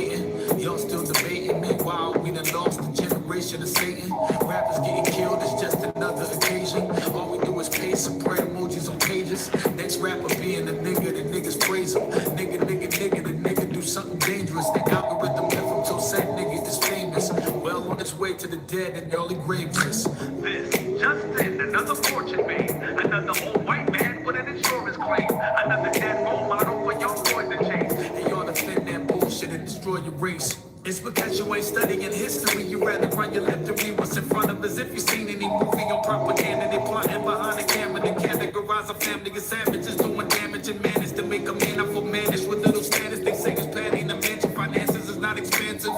waiting. Y'all still debating. Meanwhile, we done lost the generation of Satan. Rappers getting killed is just another occasion. All we do is paste some prayer emojis on pages. Next rapper being a nigga, the niggas praise him. Nigga, the nigga do something dangerous. The algorithm left him till said nigga is famous. Well on its way to the dead and early graveness. This, just then, another fortune made. Another old white man with an insurance claim. Another dead role model for young boys to chase. And y'all defend that bullshit and destroy your race. It's because you ain't studying history. You rather run your lip to read what's in front of us. If you seen any movie on propaganda, they plotting behind the camera. They categorize a family as savages doing damage and manage to make a man up for managed with little status. They say it's petty. The mansion finances is not expensive.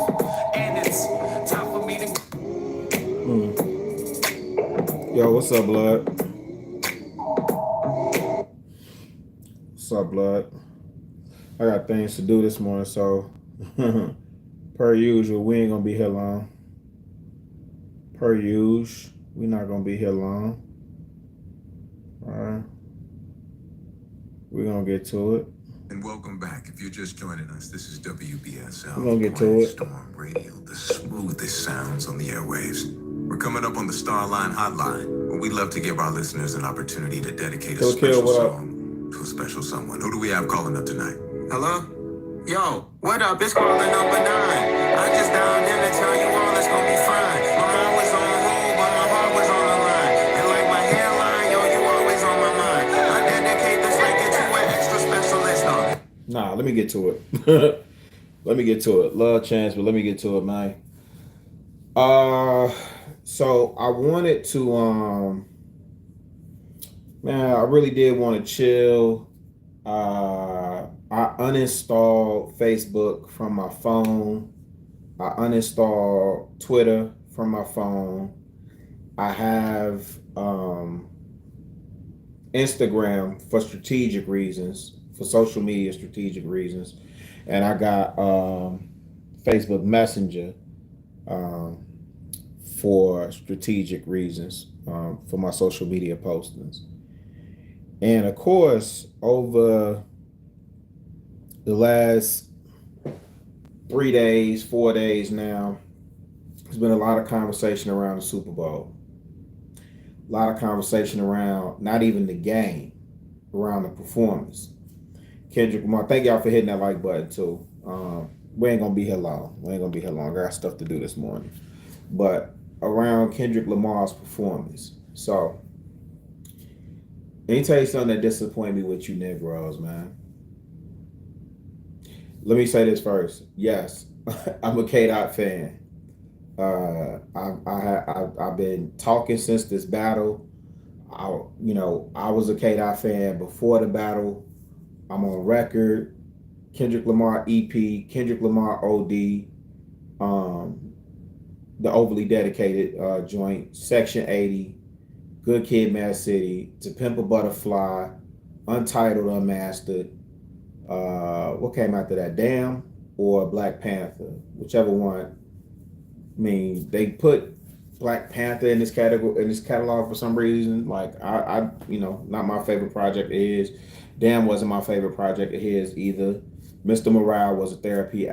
And it's time for me to... Yo, what's up, blood? What's up, blood? I got things to do this morning, so per usual, we ain't gonna be here long. Per usual, we not gonna be here long. All right, we're gonna get to it. And welcome back. If you're just joining us, this is WBSL. We're gonna get to it. Storm Radio, the smoothest sounds on the airwaves. We're coming up on the Starline Hotline, where we love to give our listeners an opportunity to dedicate a special song to a special someone. Who do we have calling up tonight? Hello? Yo, what up? It's calling number 9. I just down there to tell you all it's gonna be fine. My mind was on hold, but my heart was on the line. And like my hairline, yo, you always on my mind. I dedicate this record to an extra specialist on. Nah, let me get to it. Let me get to it. Love Chance, but let me get to it, man. So I wanted to, man, I really did want to chill. I uninstalled Facebook from my phone. I uninstalled Twitter from my phone. I have Instagram for strategic reasons, for social media strategic reasons. And I got Facebook Messenger for strategic reasons, for my social media postings. And of course, over the last 3 days, 4 days now, there's been a lot of conversation around the Super Bowl. A lot of conversation around not even the game, around the performance. Kendrick Lamar, thank y'all for hitting that like button too. We ain't gonna be here long. I got stuff to do this morning. But around Kendrick Lamar's performance. So, let me tell you something that disappointed me with you Negroes, man. Let me say this first. Yes, I'm a K-Dot fan. I've been talking since this battle. I was a K-Dot fan before the battle. I'm on record. Kendrick Lamar EP, Kendrick Lamar OD, the overly dedicated joint, Section 80, Good Kid, Mad City, To Pimp a Butterfly, Untitled, Unmastered. What came after that? Damn or Black Panther, whichever one. I mean, they put Black Panther in this category, in this catalog for some reason. Like I not my favorite project of his. Damn wasn't my favorite project of his either. Mr. Morale was a therapy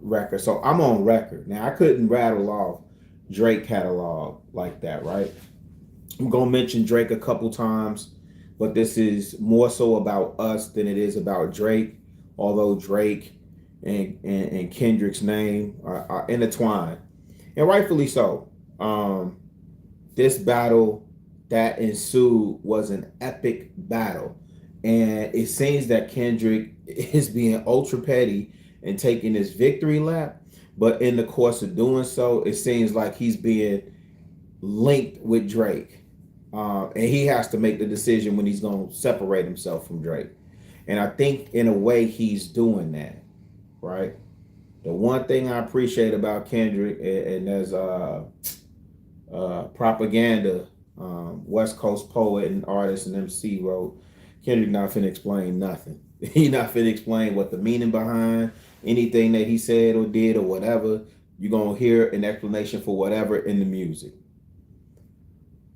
record. So I'm on record. Now I couldn't rattle off Drake catalog like that, right? I'm gonna mention Drake a couple times, but this is more so about us than it is about Drake. Although Drake and Kendrick's name are intertwined, and rightfully so. This battle that ensued was an epic battle, and it seems that Kendrick is being ultra petty and taking this victory lap, but in the course of doing so, it seems like he's being linked with Drake, and he has to make the decision when he's going to separate himself from Drake. And I think in a way he's doing that, right? The one thing I appreciate about Kendrick, and there's propaganda, West Coast poet and artist and MC wrote, Kendrick not finna explain nothing. He not finna explain what the meaning behind anything that he said or did or whatever. You're gonna hear an explanation for whatever in the music.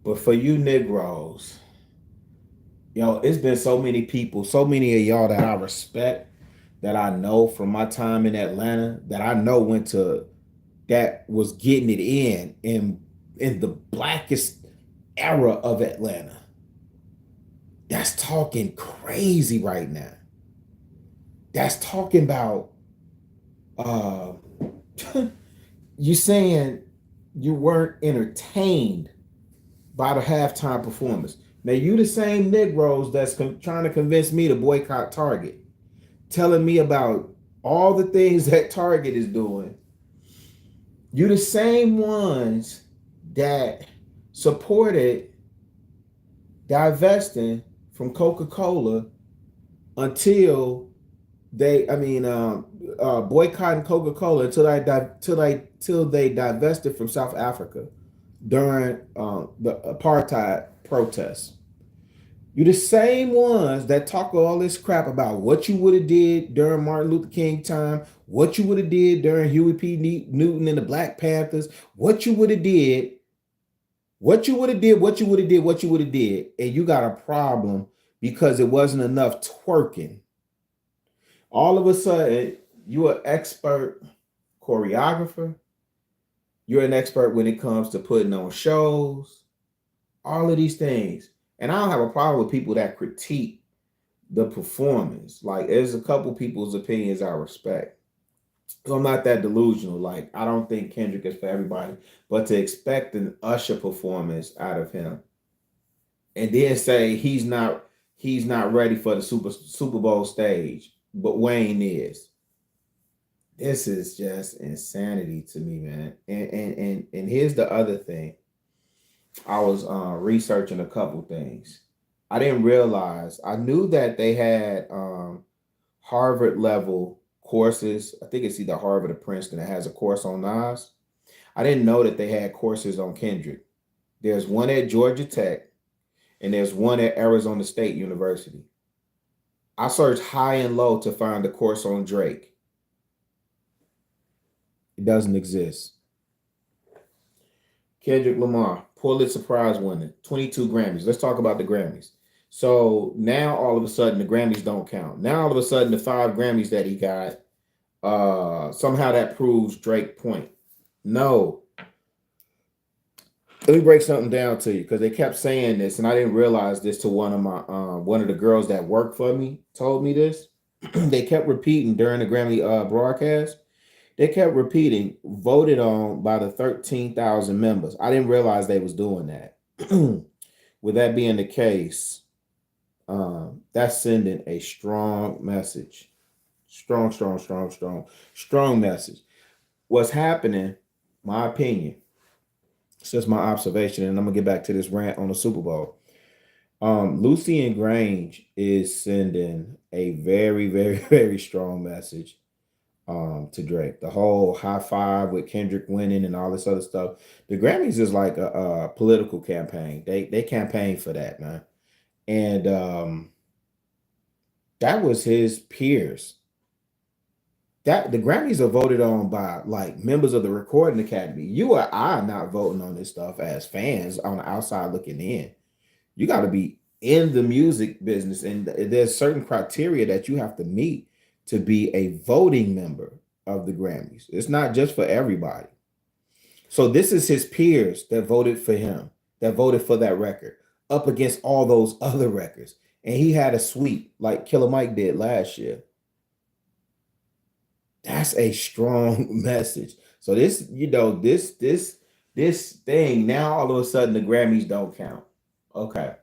But for you Negroes, it's been so many people, so many of y'all that I respect, that I know from my time in Atlanta that I know went to that was getting it in the blackest era of Atlanta. That's talking crazy right now. That's talking about uh you saying you weren't entertained by the halftime performance. Now you the same Negroes that's trying to convince me to boycott Target, telling me about all the things that Target is doing. You the same ones that supported divesting from Coca-Cola until boycotting Coca-Cola until they divested from South Africa during the apartheid protests. You the same ones that talk all this crap about what you would have did during Martin Luther King time, what you would have did during Huey P. Newton and the Black Panthers, what you would have did, what you would have did, what you would have did, what you would have did, and you got a problem because it wasn't enough twerking. All of a sudden, you're an expert choreographer. You're an expert when it comes to putting on shows, all of these things. And I don't have a problem with people that critique the performance. Like, there's a couple people's opinions I respect. So I'm not that delusional. Like, I don't think Kendrick is for everybody. But to expect an Usher performance out of him and then say he's not ready for the Super Bowl stage, but Wayne is. This is just insanity to me, man. And here's the other thing. I was researching a couple things. I didn't realize. I knew that they had Harvard level courses. I think it's either Harvard or Princeton that has a course on Nas. I didn't know that they had courses on Kendrick. There's one at Georgia Tech and there's one at Arizona State University. I searched high and low to find a course on Drake. It doesn't exist. Kendrick Lamar, Pulitzer Prize winner, 22 Grammys. Let's talk about the Grammys. So now all of a sudden the Grammys don't count. Now all of a sudden the 5 Grammys that he got, somehow that proves Drake point. No. Let me break something down to you because they kept saying this, and I didn't realize this till one of the girls that work for me told me this. They kept repeating during the Grammy broadcast. They kept repeating, voted on by the 13,000 members. I didn't realize they was doing that. With that being the case, that's sending a strong message. Strong message. What's happening, my opinion, it's just my observation, and I'm going to get back to this rant on the Super Bowl. Lucy and Grange is sending a very, very, very strong message to Drake. The whole high five with Kendrick winning and all this other stuff. The Grammys is like a political campaign. They campaign for that, man. And that was his peers. That the Grammys are voted on by like members of the Recording Academy. You or I are not voting on this stuff as fans on the outside looking in. You got to be in the music business, and there's certain criteria that you have to meet to be a voting member of the Grammys. It's not just for everybody. So this is his peers that voted for him, that voted for that record, up against all those other records. And he had a sweep like Killer Mike did last year. That's a strong message. So this thing, now all of a sudden the Grammys don't count. Okay.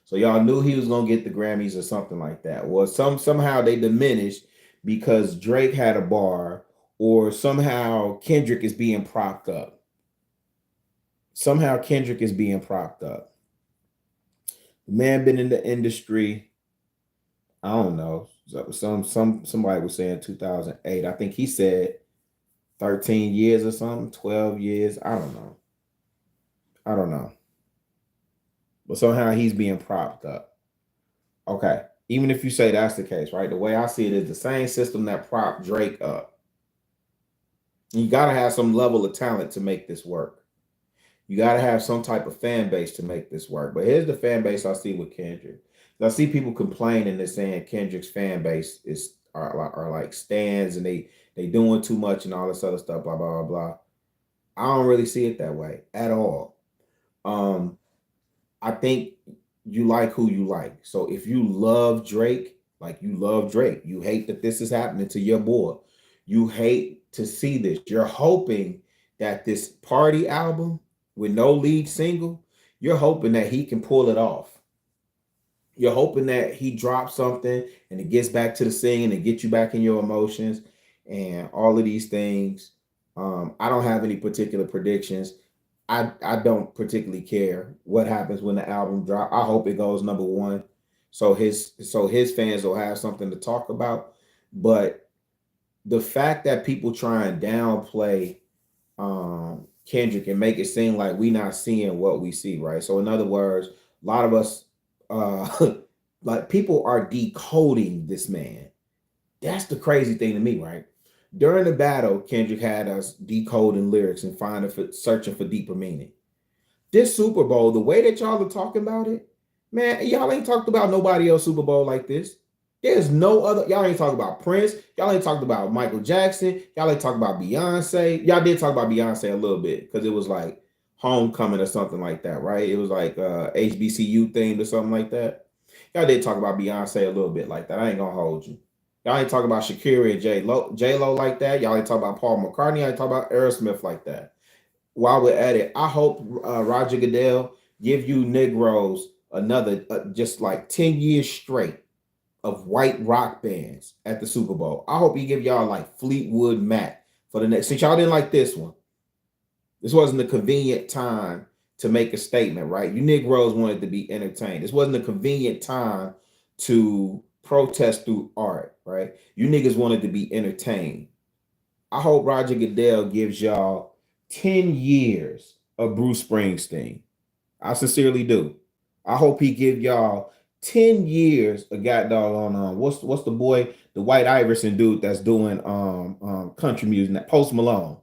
So y'all knew he was gonna get the Grammys or something like that. Well, somehow they diminished because Drake had a bar, or somehow Kendrick is being propped up. The man been in the industry, I don't know. Somebody was saying 2008. I think he said 13 years or something, 12 years. I don't know. But somehow he's being propped up. Okay. Even if you say that's the case, right? The way I see it is the same system that propped Drake up. You got to have some level of talent to make this work. You got to have some type of fan base to make this work. But here's the fan base I see with Kendrick. I see people complaining and saying Kendrick's fan base is are like stands and they doing too much and all this other stuff, blah blah blah blah. I don't really see it that way at all. I think you like who you like. So if you love Drake, like you love Drake, you hate that this is happening to your boy. You hate to see this. You're hoping that this party album with no lead single, you're hoping that he can pull it off. You're hoping that he drops something and it gets back to the singing and get you back in your emotions and all of these things. I don't have any particular predictions. I don't particularly care what happens when the album drop. I hope it goes number one, so his fans will have something to talk about. But the fact that people try and downplay Kendrick and make it seem like we not seeing what we see, right? So in other words, a lot of us like people are decoding this man. That's the crazy thing to me, right? During the battle, Kendrick had us decoding lyrics and searching for deeper meaning. This Super Bowl, the way that y'all are talking about it, man, y'all ain't talked about nobody else Super Bowl like this. There's no other. Y'all ain't talked about Prince. Y'all ain't talked about Michael Jackson. Y'all ain't talked about Beyonce. Y'all did talk about Beyonce a little bit because it was like Homecoming or something like that, right? It was like HBCU themed or something like that. Y'all did talk about Beyonce a little bit like that. I ain't gonna hold you. Y'all ain't talking about Shakira and J-Lo like that. Y'all ain't talking about Paul McCartney. Y'all ain't talking about Aerosmith like that. While we're at it, I hope Roger Goodell give you Negroes another just like 10 years straight of white rock bands at the Super Bowl. I hope he give y'all like Fleetwood Mac for the next. Since y'all didn't like this one, this wasn't a convenient time to make a statement, right? You Negroes wanted to be entertained. This wasn't a convenient time to protest through art, right? You niggas wanted to be entertained. I hope Roger Goodell gives y'all 10 years of Bruce Springsteen. I sincerely do. I hope he give y'all 10 years of on what's the boy, the White Iverson dude that's doing country music, that Post Malone.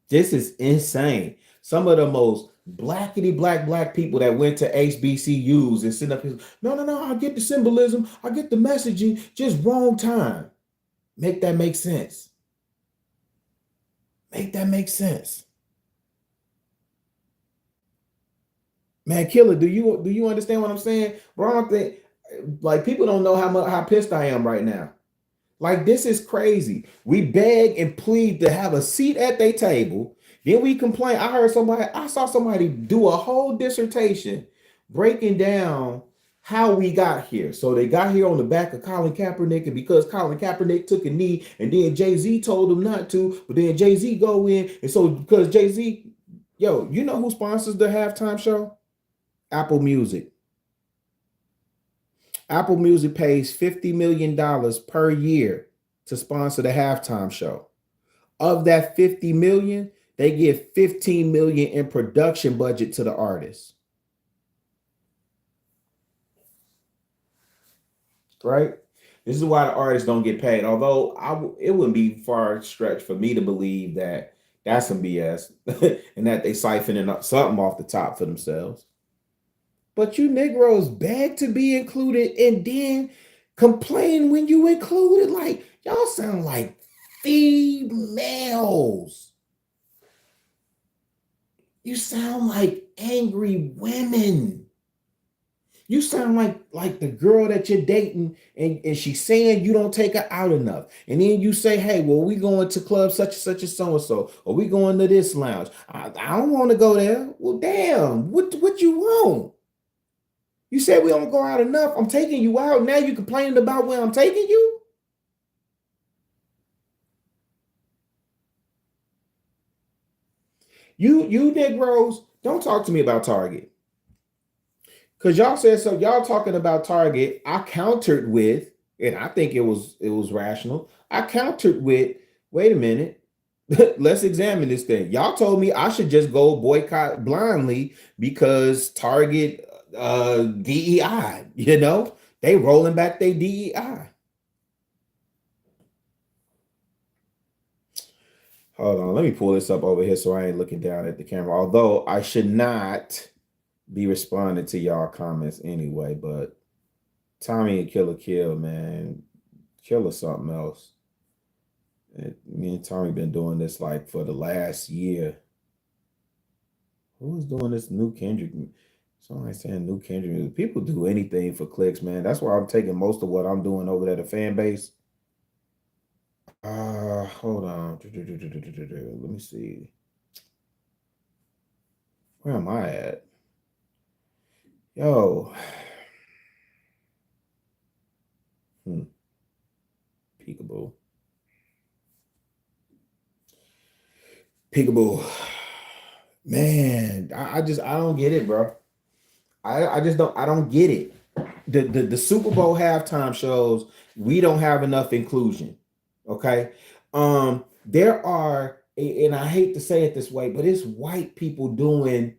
This is insane. Some of the most blackity black people that went to HBCUs and sit up here, no, I get the symbolism, I get the messaging, just wrong time. Make that make sense. Make that make sense. Man, Killer, do you understand what I'm saying? Bro, I don't think, like, people don't know how pissed I am right now. Like, this is crazy. We beg and plead to have a seat at their table. Then we complain. I saw somebody do a whole dissertation breaking down how we got here. So they got here on the back of Colin Kaepernick, and because Colin Kaepernick took a knee, and then Jay-Z told him not to, but then Jay-Z go in, and so because Jay-Z, yo, you know who sponsors the halftime show? Apple Music. Apple Music pays $50 million per year to sponsor the halftime show. Of that $50 million, they give $15 million in production budget to the artists. Right? This is why the artists don't get paid. Although it wouldn't be far stretch for me to believe that that's some BS and that they siphoning up something off the top for themselves. But you Negroes beg to be included and then complain when you included. Like, y'all sound like females. You sound like angry women. You sound like the girl that you're dating and she's saying you don't take her out enough. And then you say, hey, well, we going to club such and such and so-and-so, or we going to this lounge. I don't want to go there. Well, damn, what you want? You said we don't go out enough. I'm taking you out. Now you complaining about where I'm taking you? You Negroes, don't talk to me about Target. Because y'all said so. Y'all talking about Target. I countered with, and I think it was rational. I countered with, wait a minute. Let's examine this thing. Y'all told me I should just go boycott blindly because Target DEI, they rolling back their DEI. Hold on, let me pull this up over here so I ain't looking down at the camera. Although I should not be responding to y'all comments anyway, but Tommy and Killer Kill, man. Killer something else. Me and Tommy been doing this like for the last year. Who's doing this new Kendrick? Somebody saying new Kendrick. People do anything for clicks, man. That's why I'm taking most of what I'm doing over there, the fan base. Hold on. Let me see. Where am I at? Yo. PeekABoo. PeekABoo. Man, I don't get it, bro. I don't get it. The Super Bowl halftime shows, we don't have enough inclusion. Okay. There are, and I hate to say it this way, but it's white people doing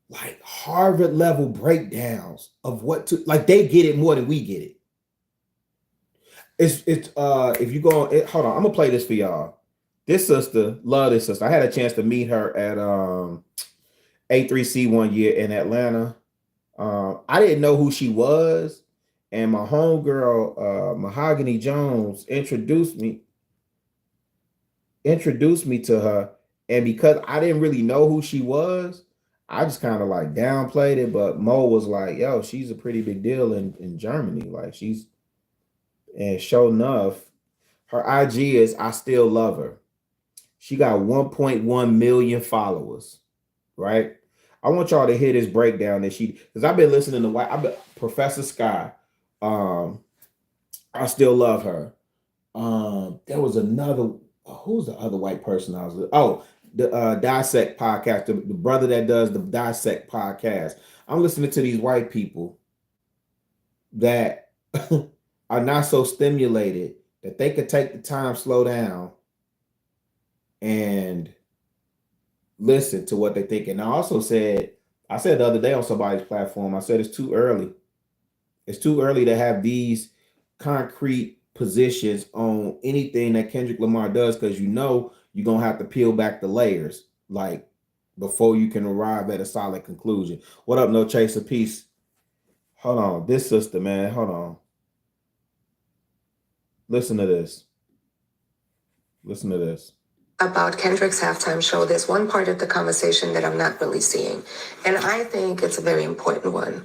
like Harvard level breakdowns of what to, like, they get it more than we get it. It's if you go on, hold on, I'm gonna play this for y'all. This sister, love this sister. I had a chance to meet her at A3C one year in Atlanta. I didn't know who she was, and my homegirl, Mahogany Jones, introduced me to her. And because I didn't really know who she was, I just kind of like downplayed it. But Mo was like, yo, she's a pretty big deal in Germany. Like, and sure enough, her IG is I Still Love Her. She got 1.1 million followers, right? I want y'all to hear this breakdown that because I've been listening to Professor Sky. I Still Love Her. There was another, who's the other white person I was with? Oh, the Dissect podcast, the brother that does the Dissect podcast. I'm listening to these white people that are not so stimulated that they could take the time, slow down, and listen to what they think. And I said the other day on somebody's platform, I said it's too early. It's too early to have these concrete positions on anything that Kendrick Lamar does, because you're going to have to peel back the layers, like, before you can arrive at a solid conclusion. What up, No Chaser? Peace. Hold on. This sister, man. Hold on. Listen to this. Listen to this. About Kendrick's halftime show, there's one part of the conversation that I'm not really seeing, and I think it's a very important one,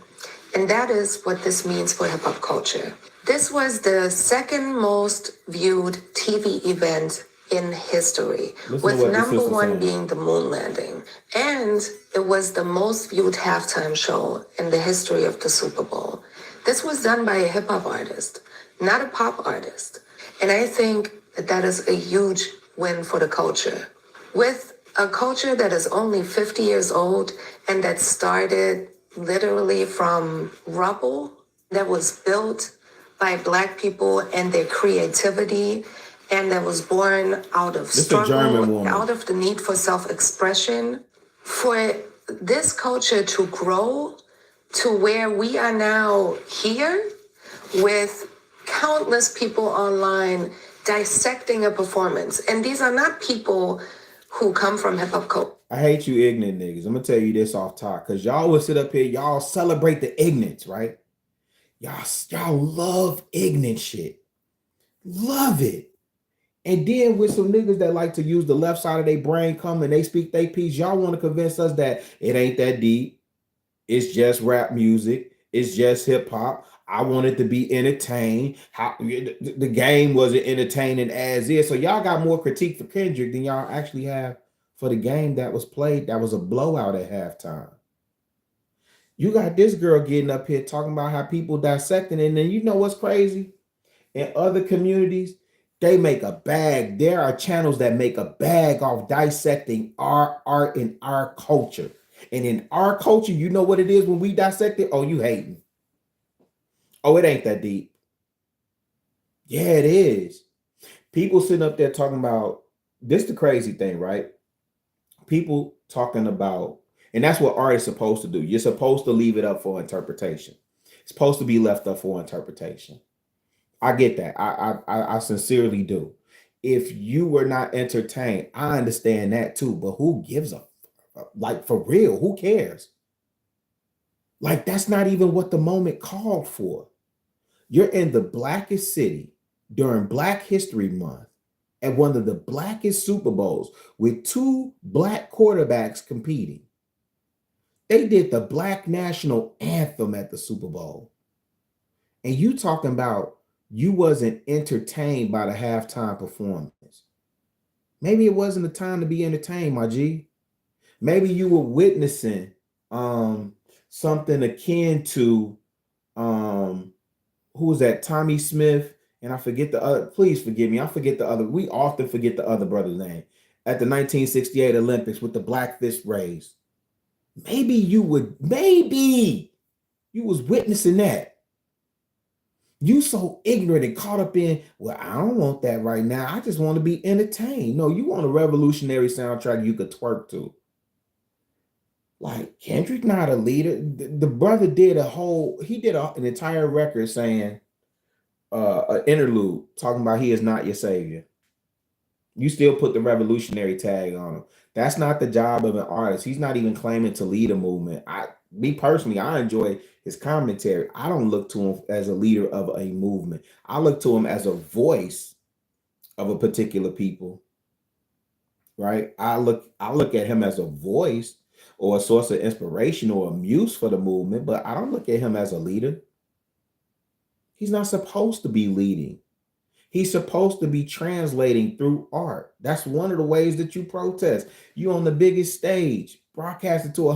and that is what this means for hip-hop culture. This was the second most viewed TV event in history, with number one being the moon landing, and it was the most viewed halftime show in the history of the Super Bowl. This was done by a hip-hop artist, not a pop artist, and I think that is a huge win for the culture. With a culture that is only 50 years old and that started literally from rubble, that was built by Black people and their creativity, and that was born out of struggle, out of the need for self-expression. For this culture to grow to where we are now here, with countless people online dissecting a performance. And these are not people who come from hip-hop culture. I hate you ignorant niggas. I'm going to tell you this off top, because y'all will sit up here, y'all celebrate the ignorance, right? Y'all love ignorant shit. Love it. And then with some niggas that like to use the left side of their brain, come and they speak their piece, y'all want to convince us that it ain't that deep. It's just rap music. It's just hip hop. I wanted to be entertained. How the game wasn't entertaining as is. So y'all got more critique for Kendrick than y'all actually have for the game that was played. That was a blowout at halftime. You got this girl getting up here talking about how people dissecting, and then you know what's crazy? In other communities, they make a bag. There are channels that make a bag off dissecting our art and our culture. And in our culture, you know what it is when we dissect it? Oh, you hating. Oh, it ain't that deep. Yeah, it is. People sitting up there talking about, this the crazy thing, right? People talking about, and that's what art is supposed to do. You're supposed to leave it up for interpretation. It's supposed to be left up for interpretation. I get that. I sincerely do. If you were not entertained, I understand that too. But who gives a, like, for real, who cares? Like, that's not even what the moment called for. You're in the blackest city during Black History Month at one of the blackest Super Bowls with two black quarterbacks competing. They did the black national anthem at the Super Bowl. And you talking about you wasn't entertained by the halftime performance. Maybe it wasn't the time to be entertained, my G. Maybe you were witnessing something akin to who was that? Tommy Smith, and I forget the other. Please forgive me. I forget the other. We often forget the other brother's name at the 1968 Olympics with the black fist raised. Maybe you was witnessing that. You so ignorant and caught up in, well, I don't want that right now. I just want to be entertained. No, you want a revolutionary soundtrack you could twerk to. Like, Kendrick not a leader. The brother did an entire record saying an interlude talking about he is not your savior. You still put the revolutionary tag on him. That's not the job of an artist. He's not even claiming to lead a movement. Me personally, I enjoy his commentary. I don't look to him as a leader of a movement. I look to him as a voice of a particular people. Right? I look at him as a voice or a source of inspiration or a muse for the movement, but I don't look at him as a leader. He's not supposed to be leading. He's supposed to be translating through art. That's one of the ways that you protest. You on the biggest stage, broadcasted to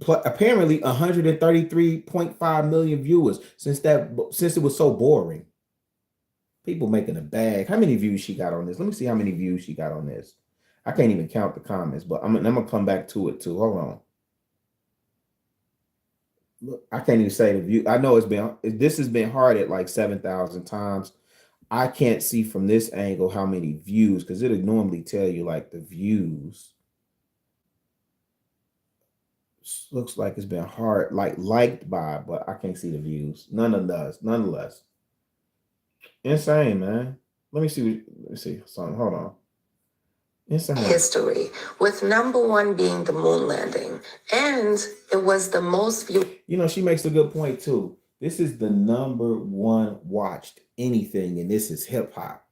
apparently 133.5 million viewers since it was so boring. People making a bag. How many views she got on this? Let me see how many views she got on this. I can't even count the comments, but I'm gonna come back to it too. Hold on. Look, I can't even say the view. I know this has been hard at like 7,000 times. I can't see from this angle how many views, because it'll normally tell you like the views. Looks like it's been hard, like liked by, but I can't see the views. Nonetheless. Insane, man. Let me see something. Hold on. Insane. History, with number one being the moon landing. And it was the most viewed. You know, she makes a good point too. This is the number one watched anything, and this is hip hop.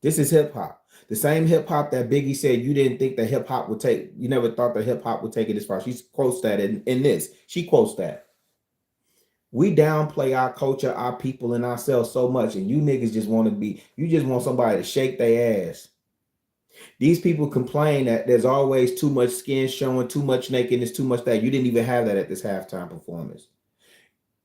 This is hip hop. The same hip hop that Biggie said you didn't think that hip hop would take, you never thought that hip hop would take it this far. She quotes that in this. She quotes that. We downplay our culture, our people, and ourselves so much, and you niggas just want somebody to shake their ass. These people complain that there's always too much skin showing, too much nakedness, too much that. You didn't even have that at this halftime performance.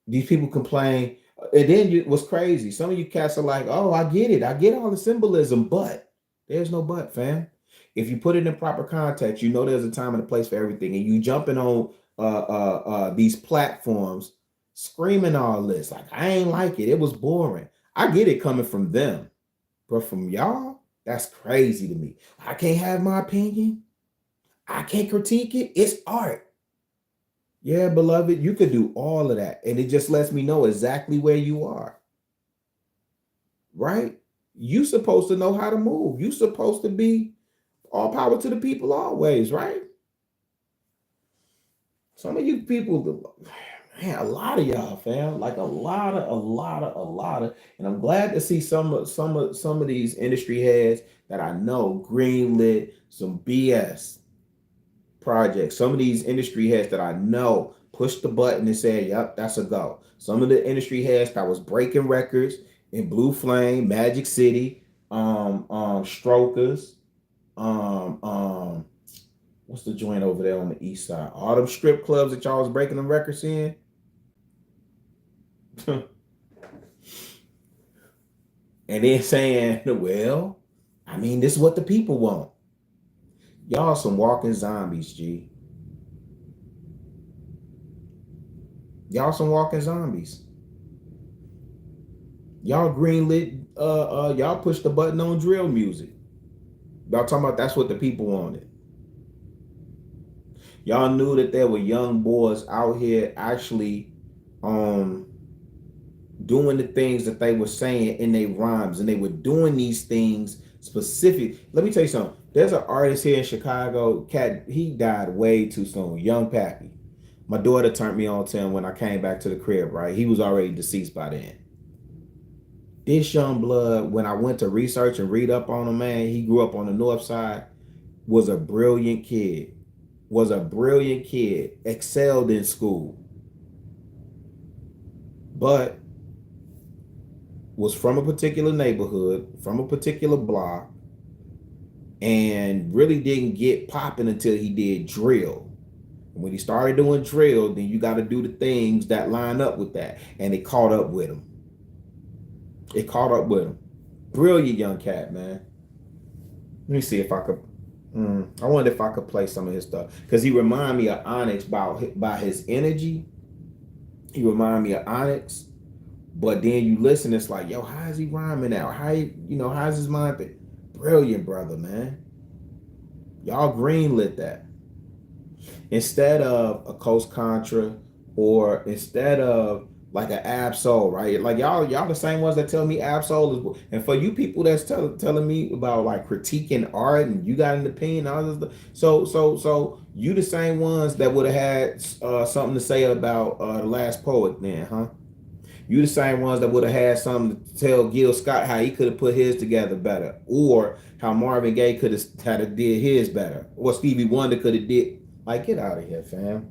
These people complain, and then what's crazy, some of you cats are like, oh, I get it. I get all the symbolism, but there's no but, fam. If you put it in proper context, you know there's a time and a place for everything, and you jumping on these platforms screaming all this. Like, I ain't like it. It was boring. I get it coming from them, but from y'all, that's crazy to me. I can't have my opinion. I can't critique it. It's art. Yeah, beloved, you could do all of that. And it just lets me know exactly where you are. Right? You supposed to know how to move. You supposed to be all power to the people always, right? Some of you people, man, a lot of y'all, fam, like a lot of, and I'm glad to see some of these industry heads that I know greenlit some BS projects. Some of these industry heads that I know pushed the button and said, "Yep, that's a go." Some of the industry heads that was breaking records in Blue Flame, Magic City, Strokers, what's the joint over there on the east side? All them strip clubs that y'all was breaking them records in. And then saying, well, I mean, this is what the people want. Y'all some walking zombies, G. Y'all some walking zombies. Y'all greenlit, y'all pushed the button on drill music. Y'all talking about that's what the people wanted. Y'all knew that there were young boys out here actually doing the things that they were saying in their rhymes, and they were doing these things specific. Let me tell you something. There's an artist here in Chicago, cat, he died way too soon, Young Pappy. My daughter turned me on to him when I came back to the crib, right? He was already deceased by then. This young blood, when I went to research and read up on him, man, he grew up on the north side, was a brilliant kid, excelled in school, but was from a particular neighborhood, from a particular block, and really didn't get popping until he did drill. And when he started doing drill, then you got to do the things that line up with that. And it caught up with him. Brilliant young cat, man. Let me see if I could. I wonder if I could play some of his stuff, because he reminded me of Onyx by his energy. He reminded me of Onyx, but then you listen, it's like, yo, how is he rhyming out? How's his mind? Brilliant brother, man. Y'all greenlit that. Instead of a Coast Contra, or instead of like an Ab-Soul, right? Like y'all the same ones that tell me Ab-Soul is, and for you people that's telling me about like critiquing art and you got an opinion, all this stuff. So you the same ones that would have had something to say about the Last Poet then, huh? You the same ones that would have had something to tell Gil Scott how he could have put his together better, or how Marvin Gaye could have did his better, or Stevie Wonder could have did. Like, get out of here, fam.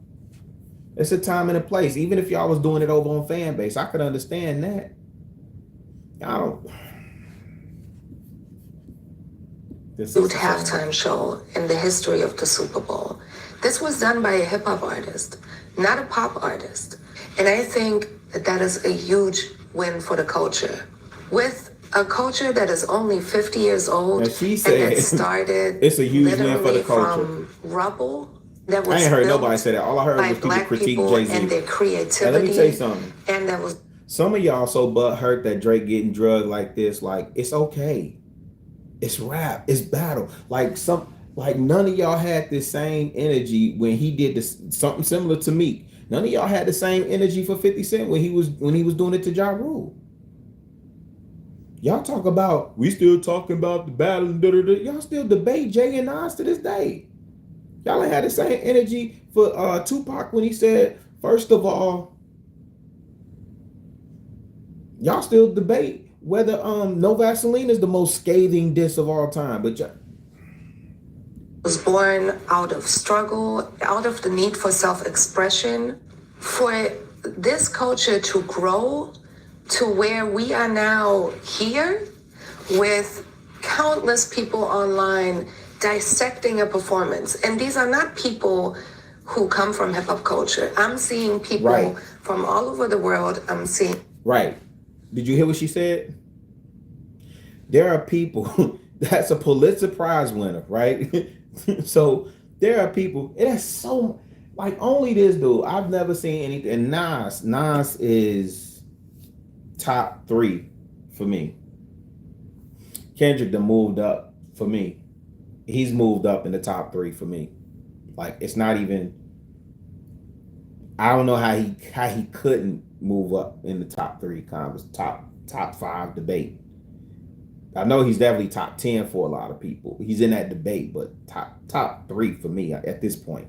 It's a time and a place. Even if y'all was doing it over on fan base, I could understand that. This is halftime show in the history of the Super Bowl. This was done by a hip hop artist, not a pop artist. And I think that is a huge win for the culture. With a culture that is only 50 years old, and she said, it started it's a huge win for the culture. From rubble. That was I ain't heard nobody say that. All I heard was people critique Jay-Z. And their creativity. Now, let me tell you something. And that was some of y'all so butthurt that Drake getting drugged like this. Like, it's okay. It's rap. It's battle. Like none of y'all had this same energy when he did this, something similar to Meek. None of y'all had the same energy for 50 Cent when he was doing it to Ja Rule. Y'all talk about, we still talking about the battle and y'all still debate Jay and Nas to this day. Y'all ain't had the same energy for Tupac when he said, first of all, y'all still debate whether No Vaseline is the most scathing diss of all time. But y'all was born out of struggle, out of the need for self-expression, for this culture to grow to where we are now here with countless people online dissecting a performance. And these are not people who come from hip hop culture. I'm seeing people from all over the world. I'm seeing. Right. Did you hear what she said? There are people, that's a Pulitzer Prize winner, right? So there are people, it is so, like, only this dude. I've never seen anything. And Nas is top 3 for me. Kendrick done moved up for me. He's moved up in the top 3 for me. Like, it's not even, I don't know how he couldn't move up in the top 3 top 5 debate. I know he's definitely top 10 for a lot of people. He's in that debate, but top 3 for me at this point.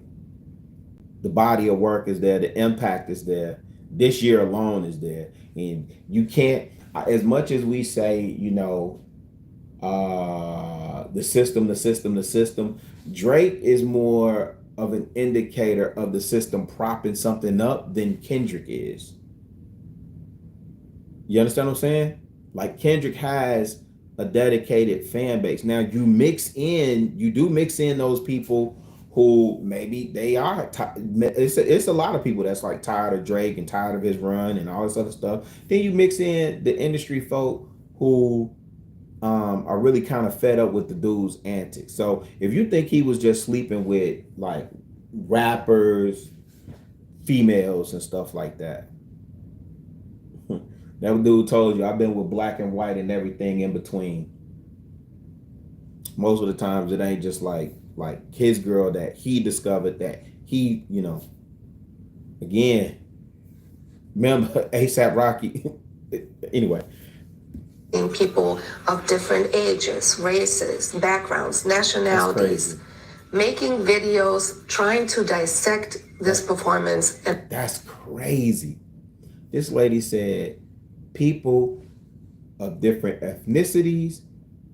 The body of work is there, the impact is there. This year alone is there. And you can't, as much as we say, the system, Drake is more of an indicator of the system propping something up than Kendrick is. You understand what I'm saying? Like, Kendrick has a dedicated fan base. Now you do mix in those people who maybe they are, it's a lot of people that's like tired of Drake and tired of his run and all this other stuff. Then you mix in the industry folk who are really kind of fed up with the dude's antics. So if you think he was just sleeping with like rappers, females and stuff like that, that dude told you, I've been with black and white and everything in between. Most of the times it ain't just like his girl that he discovered that he, again, remember A$AP Rocky. Anyway. People of different ages, races, backgrounds, nationalities, making videos, trying to dissect this performance. And that's crazy. This lady said people of different ethnicities,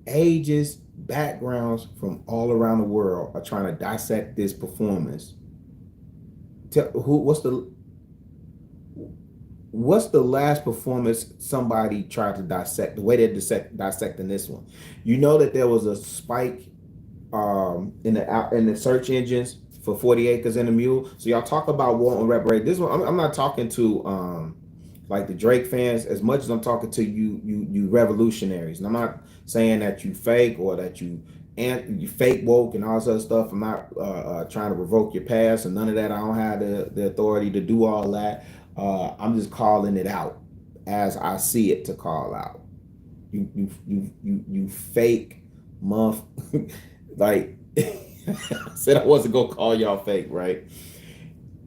ages, backgrounds from all around the world are trying to dissect this performance. What's the last performance somebody tried to dissect? The way they're dissecting this one, you know that there was a spike in the search engines for 40 Acres and a Mule. So y'all talk about wanting reparate. This one, I'm not talking to like the Drake fans as much as I'm talking to you revolutionaries. And I'm not saying that you fake or that you fake woke and all this other stuff. I'm not trying to revoke your past and none of that. I don't have the authority to do all that. I'm just calling it out as I see it to call out. You fake month. Like I said, I wasn't gonna call y'all fake, right?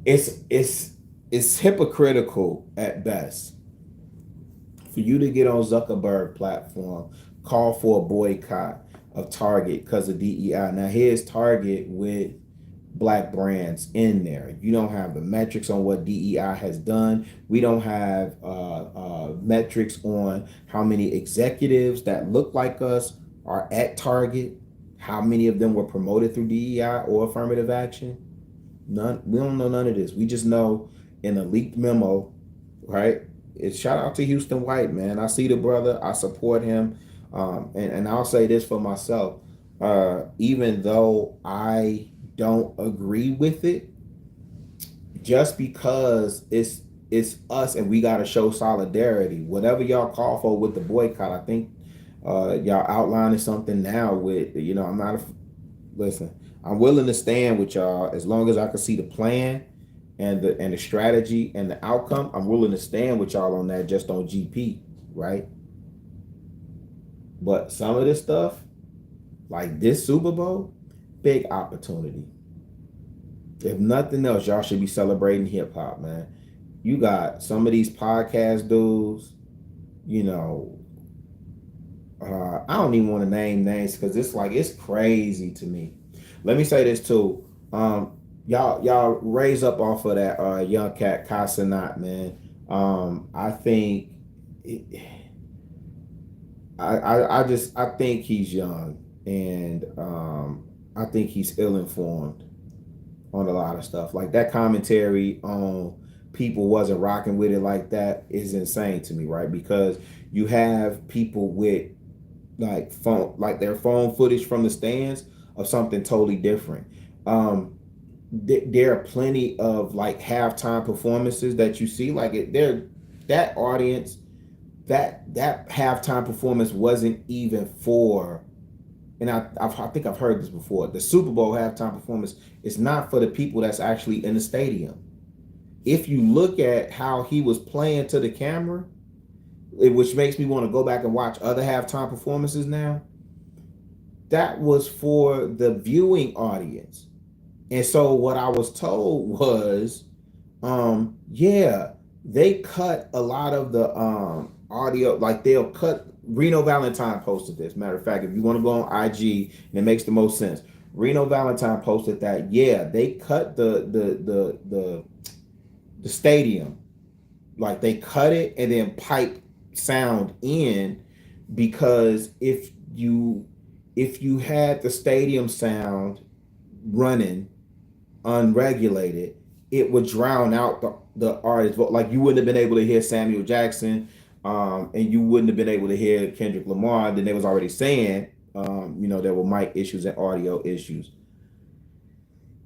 It's hypocritical at best for you to get on Zuckerberg platform, call for a boycott of Target because of DEI. Now here's Target with Black brands in there. You don't have the metrics on what DEI has done. We don't have metrics on how many executives that look like us are at Target, how many of them were promoted through DEI or affirmative action. None. We don't know none of this. We just know in a leaked memo, right? It's shout out to Houston White, man. I see the brother. I support him. And I'll say this for myself. Even though I don't agree with it, just because it's us and we got to show solidarity. Whatever y'all call for with the boycott, I think y'all outlining something now with, listen, I'm willing to stand with y'all as long as I can see the plan and the strategy and the outcome. I'm willing to stand with y'all on that, just on GP, right? But some of this stuff, like this Super Bowl, big opportunity. If nothing else, y'all should be celebrating hip hop, man. You got some of these podcast dudes, I don't even want to name names because it's crazy to me. Let me say this too. Y'all raise up off of that young cat Casanat, man. I think I think he's young and I think he's ill-informed on a lot of stuff. Like that commentary on people wasn't rocking with it like that is insane to me, right? Because you have people with their phone footage from the stands of something totally different. There are plenty of like halftime performances that you see that audience, that halftime performance wasn't even for, and I think I've heard this before, the Super Bowl halftime performance is not for the people that's actually in the stadium. If you look at how he was playing to the camera, which makes me want to go back and watch other halftime performances now, that was for the viewing audience. And so what I was told was, they cut a lot of the audio, like they'll cut. Reno Valentine posted this. Matter of fact, if you want to go on IG, and it makes the most sense. Reno Valentine posted that, they cut the stadium. Like they cut it and then pipe sound in, because if you had the stadium sound running unregulated, it would drown out the artist. Like you wouldn't have been able to hear Samuel Jackson, and you wouldn't have been able to hear Kendrick Lamar. Then they was already saying, there were mic issues and audio issues.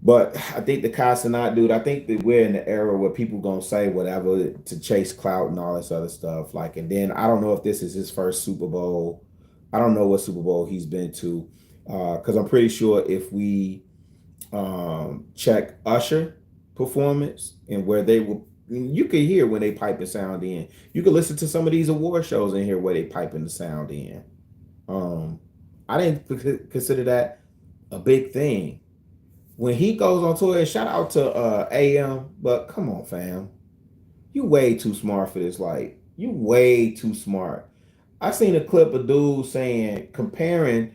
But I think the Casanat dude, I think that we're in the era where people gonna say whatever to chase clout and all this other stuff. Like, and then I don't know if this is his first Super Bowl. I don't know what Super Bowl he's been to, because I'm pretty sure if we check Usher performance and where they will, you could hear when they pipe the sound in. You could listen to some of these award shows and hear where they piping the sound in. I didn't consider that a big thing. When he goes on tour, shout out to AM, but come on, fam. You way too smart for this. Like, you way too smart. I seen a clip of dude comparing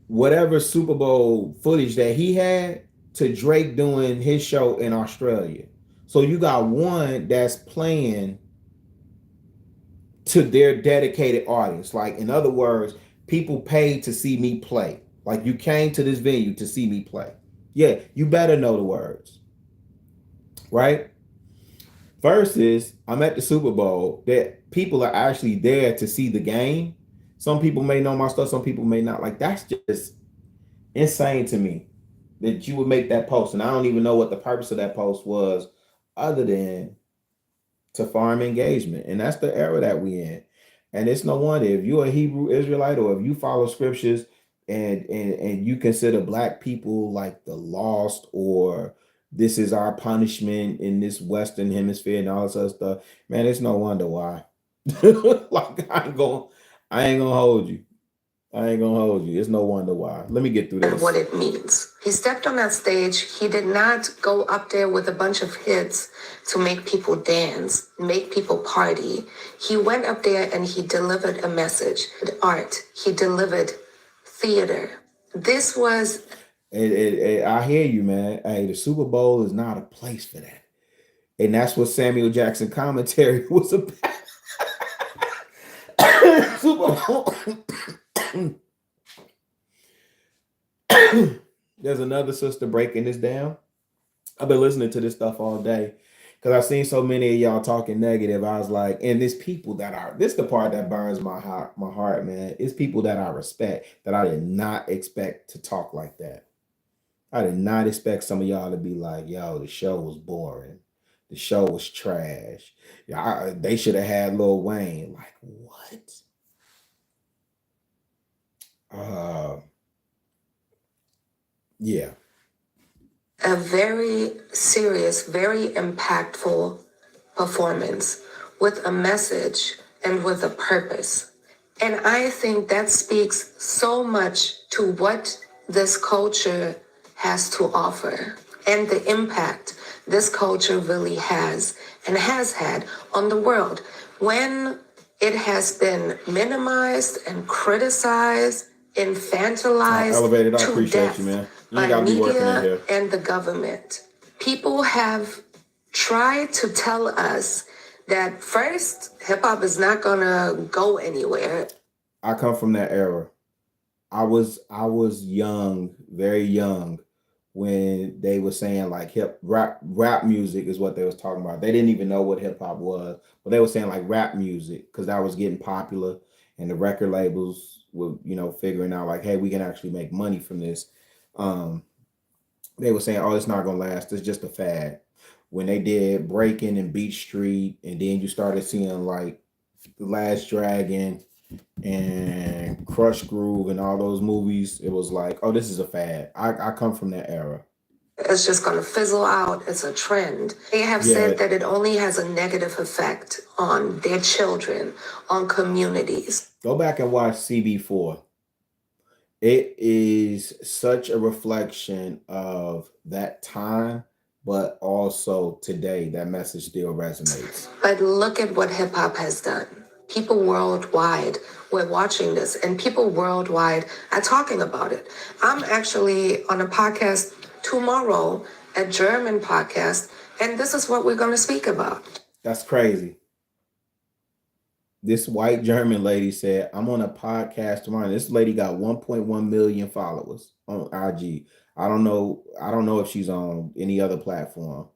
whatever Super Bowl footage that he had to Drake doing his show in Australia. So you got one that's playing to their dedicated audience. Like, in other words, people paid to see me play. Like, you came to this venue to see me play. Yeah, you better know the words, right? Versus, I'm at the Super Bowl that people are actually there to see the game. Some people may know my stuff, some people may not. Like, that's just insane to me that you would make that post. And I don't even know what the purpose of that post was other than to farm engagement. And that's the era that we in. And it's no wonder if you're a Hebrew Israelite or if you follow scriptures and you consider black people like the lost, or this is our punishment in this Western hemisphere and all this other stuff, man, it's no wonder why. Like, I ain't gonna hold you. I ain't gonna hold you. It's no wonder why. Let me get through And this. what it means. He stepped on that stage. He did not go up there with a bunch of hits to make people dance, make people party. He went up there and he delivered a message. Art. He delivered theater. This was. I hear you, man. Hey, the Super Bowl is not a place for that. And that's what Samuel Jackson commentary was about. Super Bowl. There's another sister breaking this down. I've been listening to this stuff all day because I've seen so many of y'all talking negative. I was like, and there's people that are, this is the part that burns my heart, man. It's people that I respect that I did not expect to talk like that. I did not expect some of y'all to be like, yo, the show was boring. The show was trash. Yeah, they should have had Lil Wayne. Like, what? Yeah. A very serious, very impactful performance with a message and with a purpose. And I think that speaks so much to what this culture has to offer and the impact this culture really has and has had on the world. When it has been minimized and criticized, infantilized Elevated, I to appreciate death you, man. You by ain't gotta be working in media here. and the government. People have tried to tell us that first, hip hop is not gonna go anywhere. I come from that era. I was young, very young, when they were saying like rap music is what they was talking about. They didn't even know what hip hop was, but they were saying like rap music because that was getting popular, and the record labels were, figuring out like, hey, we can actually make money from this. They were saying, oh, it's not gonna last. It's just a fad. When they did Breaking and Beat Street, and then you started seeing like The Last Dragon and Crush Groove and all those movies, it was like, oh, this is a fad. I come from that era. It's just going to fizzle out. It's a trend. They have said that it only has a negative effect on their children, on communities. Go back and watch CB4. It is such a reflection of that time, but also today, that message still resonates. But look at what hip hop has done. People worldwide were watching this, and people worldwide are talking about it. I'm actually on a podcast tomorrow, a German podcast, and this is what we're going to speak about. That's crazy. This white German lady said, I'm on a podcast tomorrow. This lady got 1.1 million followers on IG. I don't know if she's on any other platform.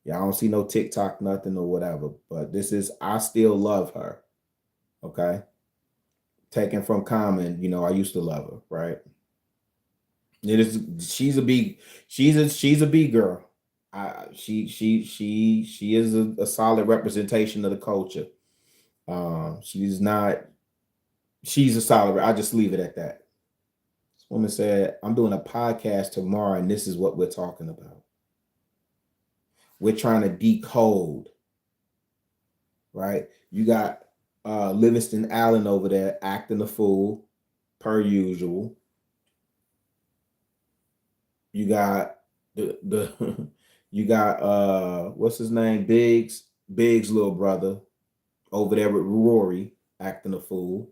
Yeah, I don't see no TikTok, nothing or whatever. But I still love her. Okay. Taken from Common, I used to love her, right? She's a B girl. She is a solid representation of the culture. She's a solid. I just leave it at that. This woman said, I'm doing a podcast tomorrow, and this is what we're talking about. We're trying to decode, right? You got Livingston Allen over there acting a fool, per usual. You got you got what's his name? Biggs' little brother over there with Rory acting a fool.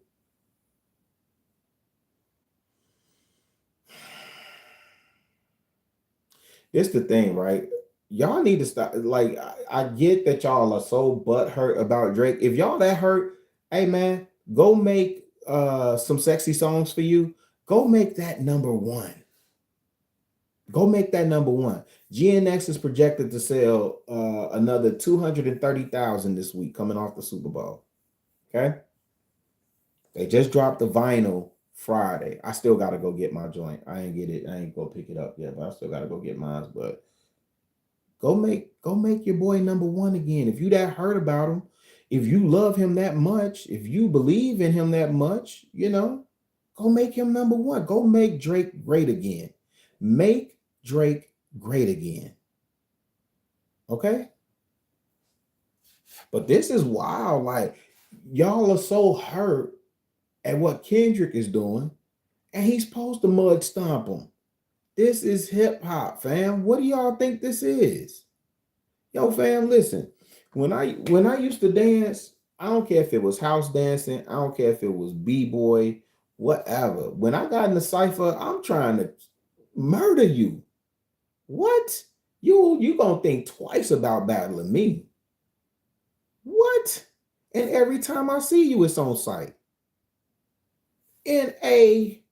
It's the thing, right? Y'all need to stop. Like, I get that y'all are so butthurt about Drake. If y'all that hurt, hey man, go make some sexy songs for you. Go make that number one. Go make that number one. GNX is projected to sell another 230,000 this week coming off the Super Bowl. Okay. They just dropped the vinyl Friday. I still gotta go get my joint. I ain't get it. I ain't go pick it up yet, but I still gotta go get mine. But go make your boy number one again. If you that hurt about him, if you love him that much, if you believe in him that much, go make him number one. Go make Drake great again. Make Drake great again. Okay? But this is wild. Like, y'all are so hurt at what Kendrick is doing, and he's supposed to mud stomp him. This is hip hop, fam. What do y'all think this is? Yo, fam, listen. When I used to dance, I don't care if it was house dancing, I don't care if it was b-boy, whatever. When I got in the cypher, I'm trying to murder you. What? You gonna think twice about battling me? What? And every time I see you, it's on sight. In a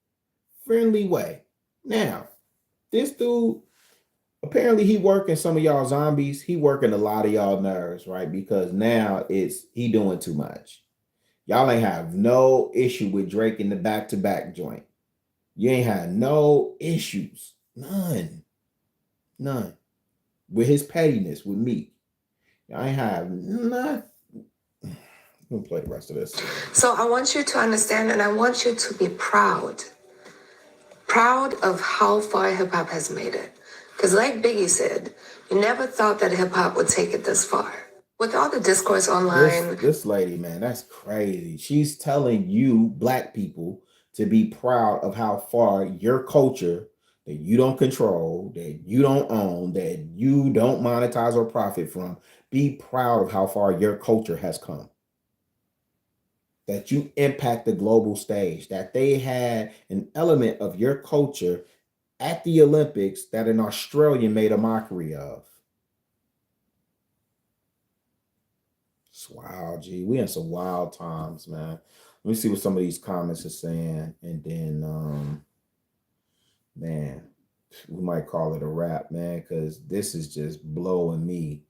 friendly way. Now, this dude, apparently he working some of y'all zombies. He working a lot of y'all nerves, right? Because now he doing too much. Y'all ain't have no issue with Drake in the back-to-back joint. You ain't had no issues. None. With his pettiness, with me. Y'all ain't have nothing. I'm gonna play the rest of this. So I want you to understand, and I want you to be proud of how far hip hop has made it. Because like Biggie said, you never thought that hip hop would take it this far. With all the discourse online. This lady, man, that's crazy. She's telling you, black people, to be proud of how far your culture that you don't control, that you don't own, that you don't monetize or profit from, be proud of how far your culture has come. That you impact the global stage, that they had an element of your culture at the Olympics that an Australian made a mockery of. It's wild, G. We in some wild times, man. Let me see what some of these comments are saying. And then, man, we might call it a wrap, man, because this is just blowing me.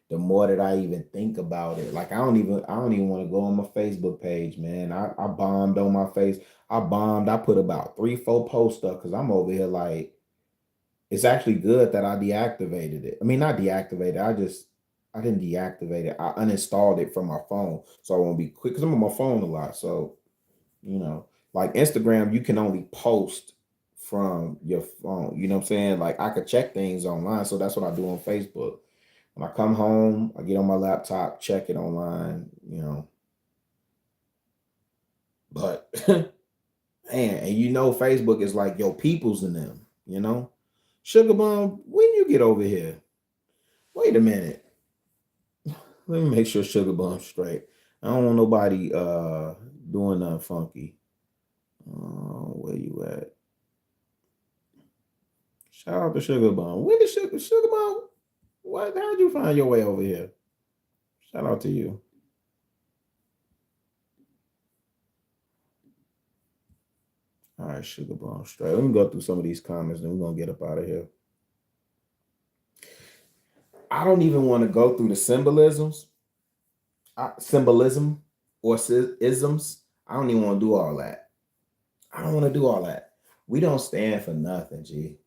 The more that I even think about it, like I don't even want to go on my Facebook page, man. I bombed on my face. I put about 3-4 posts up because I'm over here like, it's actually good that I deactivated it. I mean, not deactivated. I didn't deactivate it. I uninstalled it from my phone so I won't be quick because I'm on my phone a lot. So, like Instagram, you can only post from your phone. You know what I'm saying? Like I could check things online. So that's what I do on Facebook. When I come home, I get on my laptop, check it online, But man, and Facebook is like your peoples in them, Sugar Bum, when you get over here, wait a minute. Let me make sure Sugar Bum's straight. I don't want nobody doing nothing funky. Where you at? Shout out to Sugar Bum. When did Sugar Bum? How'd you find your way over here? Shout out to you. All right, Sugar Bum straight. Let me go through some of these comments, then we're gonna get up out of here. I don't even want to go through the symbolism or isms. I don't even want to do all that. I don't want to do all that. We don't stand for nothing, G.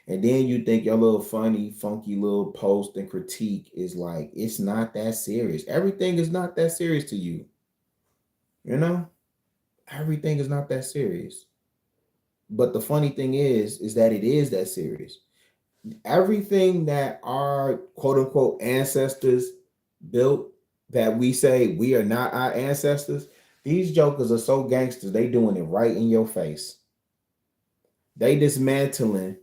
And then you think your little funny, funky little post and critique is like, it's not that serious. Everything is not that serious to you. Everything is not that serious. But the funny thing is that it is that serious. Everything that our quote unquote ancestors built, that we say we are not our ancestors, these jokers are so gangsters, they doing it right in your face. They dismantling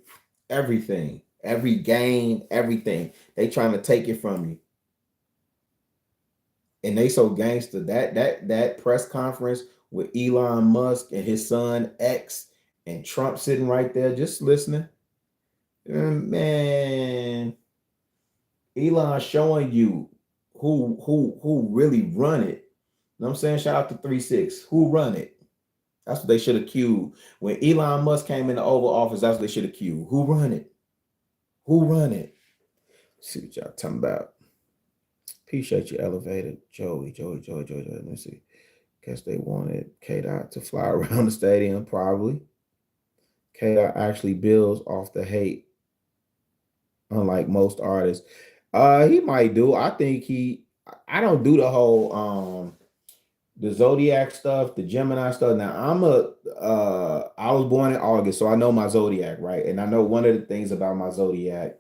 everything, every game, everything. They trying to take it from you. And they so gangster. That press conference with Elon Musk and his son X and Trump sitting right there just listening. Man, Elon showing you who really run it. You know what I'm saying? Shout out to 3-6. Who run it? That's what they should have queued. When Elon Musk came in the Oval Office, that's what they should have queued. Who run it? Who run it? Let's see what y'all talking about. Appreciate you, elevated. Joey. Let me see. Guess they wanted K-Dot to fly around the stadium, probably. K-Dot actually builds off the hate, unlike most artists. He might do. I don't do the whole the zodiac stuff, the Gemini stuff. Now I was born in August, so I know my zodiac, right? And I know one of the things about my zodiac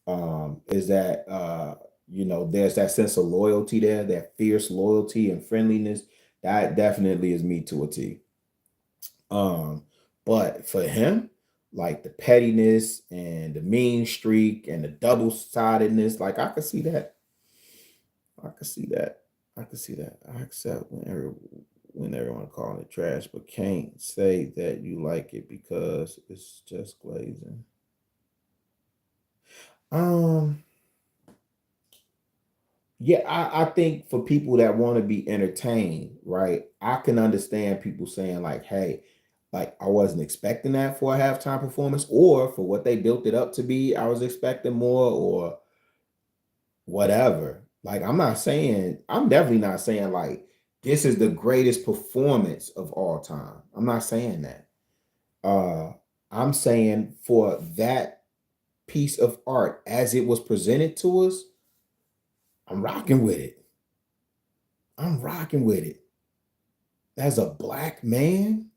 is that there's that sense of loyalty there, that fierce loyalty and friendliness. That definitely is me to a T. But for him, like the pettiness and the mean streak and the double-sidedness, like I could see that. I could see that. I accept when everyone calling it trash, but can't say that you like it because it's just glazing. Yeah, I think for people that want to be entertained, right? I can understand people saying like, hey, like I wasn't expecting that for a halftime performance, or for what they built it up to be, I was expecting more, or whatever. Like I'm definitely not saying like this is the greatest performance of all time. I'm not saying that. I'm saying for that piece of art as it was presented to us, I'm rocking with it. I'm rocking with it. As a black man,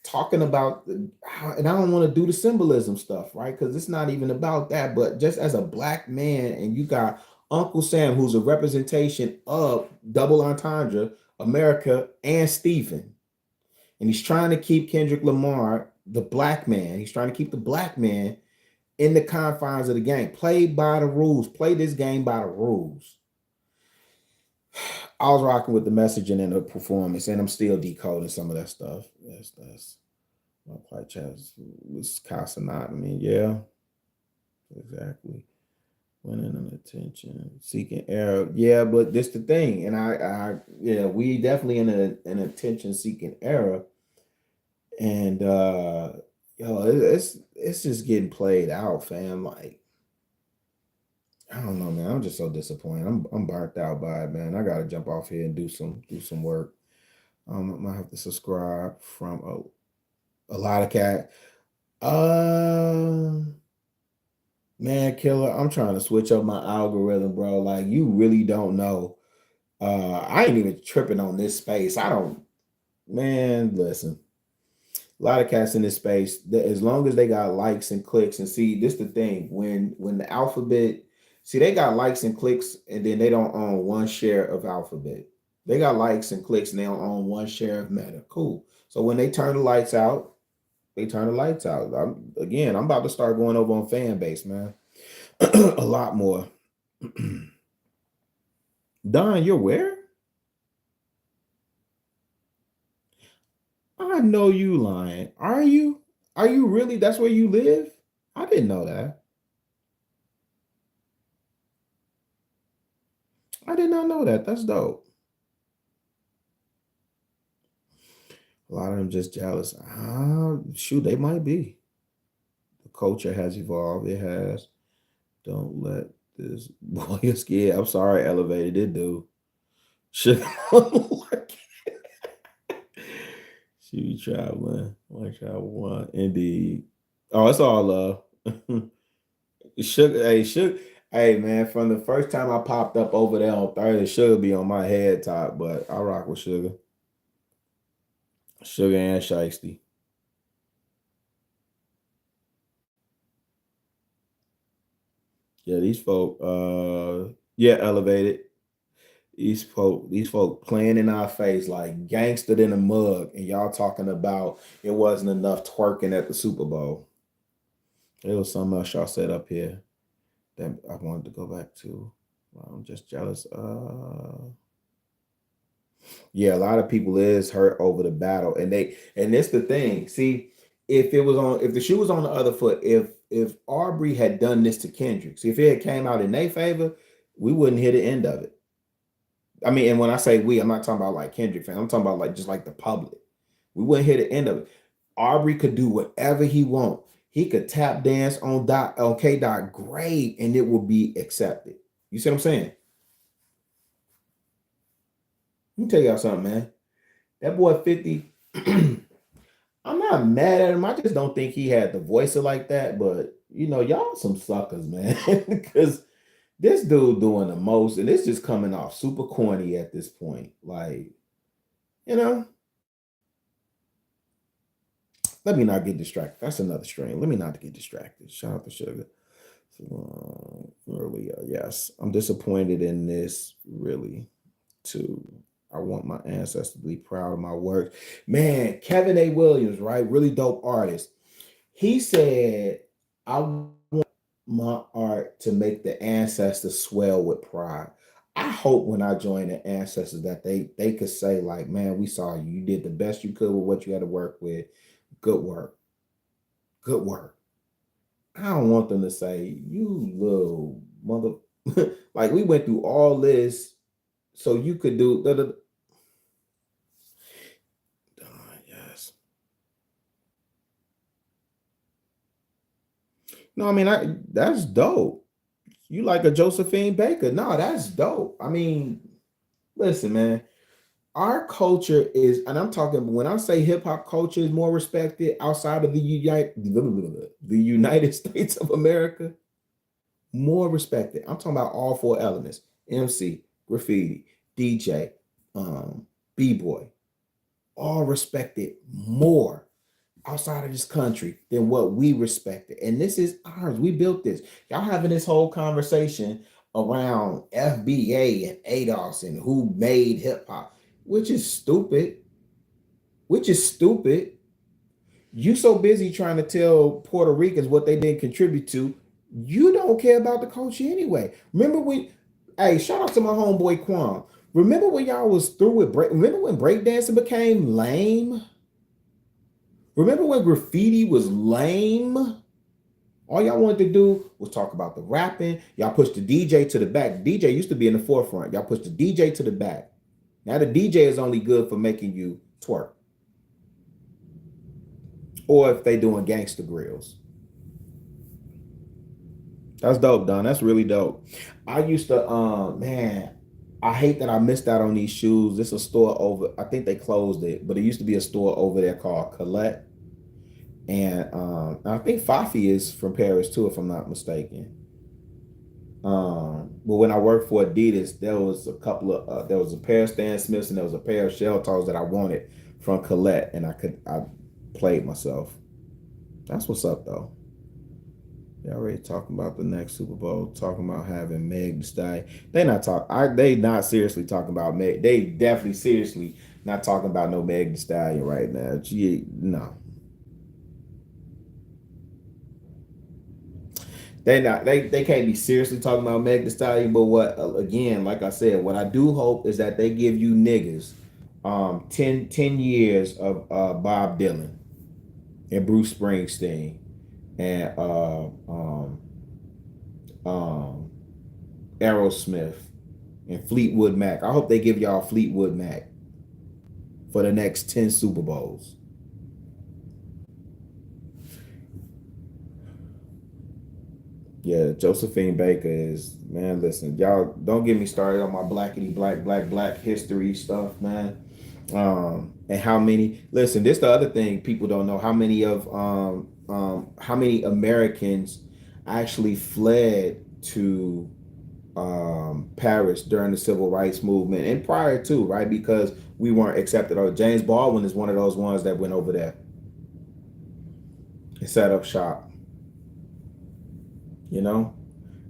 talking about, and I don't want to do the symbolism stuff, right? Because it's not even about that, but just as a black man, and you got Uncle Sam, who's a representation of double entendre, America, and Stephen. And he's trying to keep Kendrick Lamar, the black man, he's trying to keep the black man in the confines of the game. Play by the rules. Play this game by the rules. I was rocking with the messaging and the performance, and I'm still decoding some of that stuff. That's my quiet chat was Casanat. I mean, yeah, exactly. Winning an attention, seeking error. Yeah, but this the thing, and we definitely in an attention seeking era, and it's just getting played out, fam. Like I don't know, man. I'm just so disappointed. I'm burnt out by it, man. I gotta jump off here and do some work. I might have to subscribe from a lot of cat. Man, killer, I'm trying to switch up my algorithm, bro. Like you really don't know. I ain't even tripping on this space. I don't, man, listen. A lot of cats in this space, as long as they got likes and clicks, and see, this the thing. When the alphabet, see, they got likes and clicks, and then they don't own one share of alphabet. They got likes and clicks, and they don't own one share of Meta. Cool. So when they turn the lights out, they turn the lights out. I'm about to start going over on fan base, man. A lot more. Don, you're where? I know you lying. Are you? Are you really? That's where you live? I didn't know that. I did not know that. That's dope. A lot of them just jealous. Shoot, they might be. The culture has evolved. It has. Don't let this boy scared. I'm sorry, elevated. It do. Should she be traveling? One travel one. Indeed. Oh, it's all love. Sugar. Hey, man, from the first time I popped up over there on Thursday, Sugar be on my head top, but I rock with Sugar. Sugar and Shiesty. Yeah, these folk, elevated. These folk playing in our face like gangstered in a mug, and y'all talking about it wasn't enough twerking at the Super Bowl. It was something else y'all said up here that I wanted to go back to. I'm just jealous. Yeah, a lot of people is hurt over the battle, and it's the thing. See, if the shoe was on the other foot, if Aubrey had done this to Kendrick, see if it had came out in their favor, we wouldn't hear the end of it. I mean, and when I say we, I'm not talking about like Kendrick fans. I'm talking about like just like the public. We wouldn't hear the end of it. Aubrey could do whatever he want. He could tap dance on K Dot grave and it will be accepted. You see what I'm saying? Let me tell y'all something, man. That boy 50, I'm not mad at him. I just don't think he had the voice like that. But you know, y'all some suckers, man. Because this dude doing the most, and it's just coming off super corny at this point. Like, you know, let me not get distracted. That's another strain. Let me not get distracted. Shout out to Sugar. Really, yes, I'm disappointed in this. Really, too. I want my ancestors to be proud of my work. Man, Kevin A. Williams, right? Really dope artist. He said, I want my art to make the ancestors swell with pride. I hope when I join the ancestors that they could say, like, man, we saw you. You did the best you could with what you had to work with. Good work. Good work. I don't want them to say, you little mother. Like, we went through all this so you could do yes. No, I mean, that's dope. You like a Josephine Baker. No, that's dope. I mean, listen, man. Our culture is, and I'm talking, when I say hip hop culture is more respected outside of the United States of America, more respected. I'm talking about all four elements: MC, graffiti, DJ, B-boy, all respected more outside of this country than what we respected. And this is ours. We built this. Y'all having this whole conversation around FBA and ADOS and who made hip hop, which is stupid. Which is stupid. You so busy trying to tell Puerto Ricans what they didn't contribute to. You don't care about the culture anyway. Remember when, hey, shout out to my homeboy Quan. Remember when y'all was through with remember when breakdancing became lame? Remember when graffiti was lame? All y'all wanted to do was talk about the rapping. Y'all pushed the DJ to the back. The DJ used to be in the forefront. Y'all pushed the DJ to the back. Now the DJ is only good for making you twerk. Or if they doing gangster grills. That's dope, Don. That's really dope. I used to, man, I hate that I missed out on these shoes. It's a store over, I think they closed it, but it used to be a store over there called Colette. And I think Fafi is from Paris too, if I'm not mistaken. But when I worked for Adidas, there was a couple of there was a pair of Stan Smiths and there was a pair of shell toes that I wanted from Colette, and I played myself. That's what's up though. They already talking about the next Super Bowl, talking about having Meg Thee Stallion. They not seriously talking about Meg. They definitely seriously not talking about no Meg Thee Stallion right now. No. They can't be seriously talking about Meg Thee Stallion, but what, again, like I said, what I do hope is that they give you niggas 10 years of Bob Dylan and Bruce Springsteen and Aerosmith and Fleetwood Mac. I hope they give y'all Fleetwood Mac for the next 10 Super Bowls. Yeah, Josephine Baker is, man, listen, y'all don't get me started on my blackity black history stuff, man. And how many, listen, this the other thing people don't know, how many Americans actually fled to Paris during the civil rights movement and prior to, right? Because we weren't accepted. Or James Baldwin is one of those ones that went over there and set up shop. You know,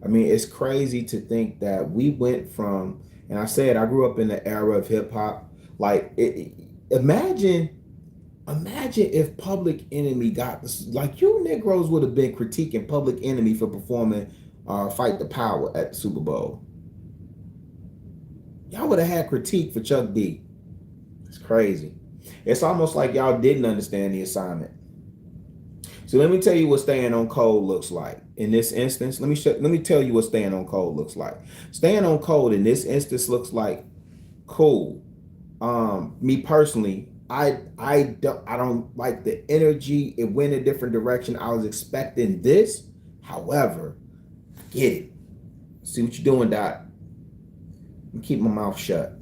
I mean, it's crazy to think that we went from, and I said, I grew up in the era of hip hop. Like, imagine if Public Enemy got this, like, you Negroes would have been critiquing Public Enemy for performing Fight the Power at the Super Bowl. Y'all would have had critique for Chuck D. It's crazy. It's almost like y'all didn't understand the assignment. So let me tell you what staying on code looks like in this instance. Let me tell you what staying on code looks like. Staying on code in this instance looks like cool. Me personally, I don't like the energy. It went a different direction. I was expecting this. However, I get it. See what you're doing, Dot. Keep my mouth shut.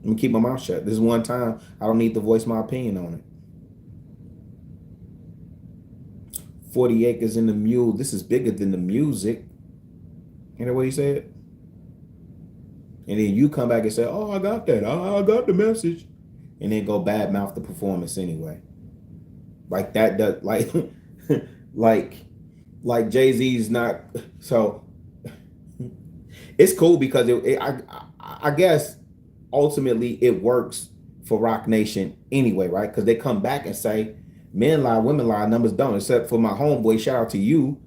Let me keep my mouth shut. This is one time I don't need to voice my opinion on it. 40 acres in the mule. This is bigger than the music. You know what he said? And then you come back and say, oh, I got that. I got the message. And then go badmouth the performance anyway. Like that does like Jay-Z's not. So it's cool because I guess ultimately it works for Rock Nation anyway, right? Because they come back and say men lie, women lie, numbers don't. Except for my homeboy, shout out to you,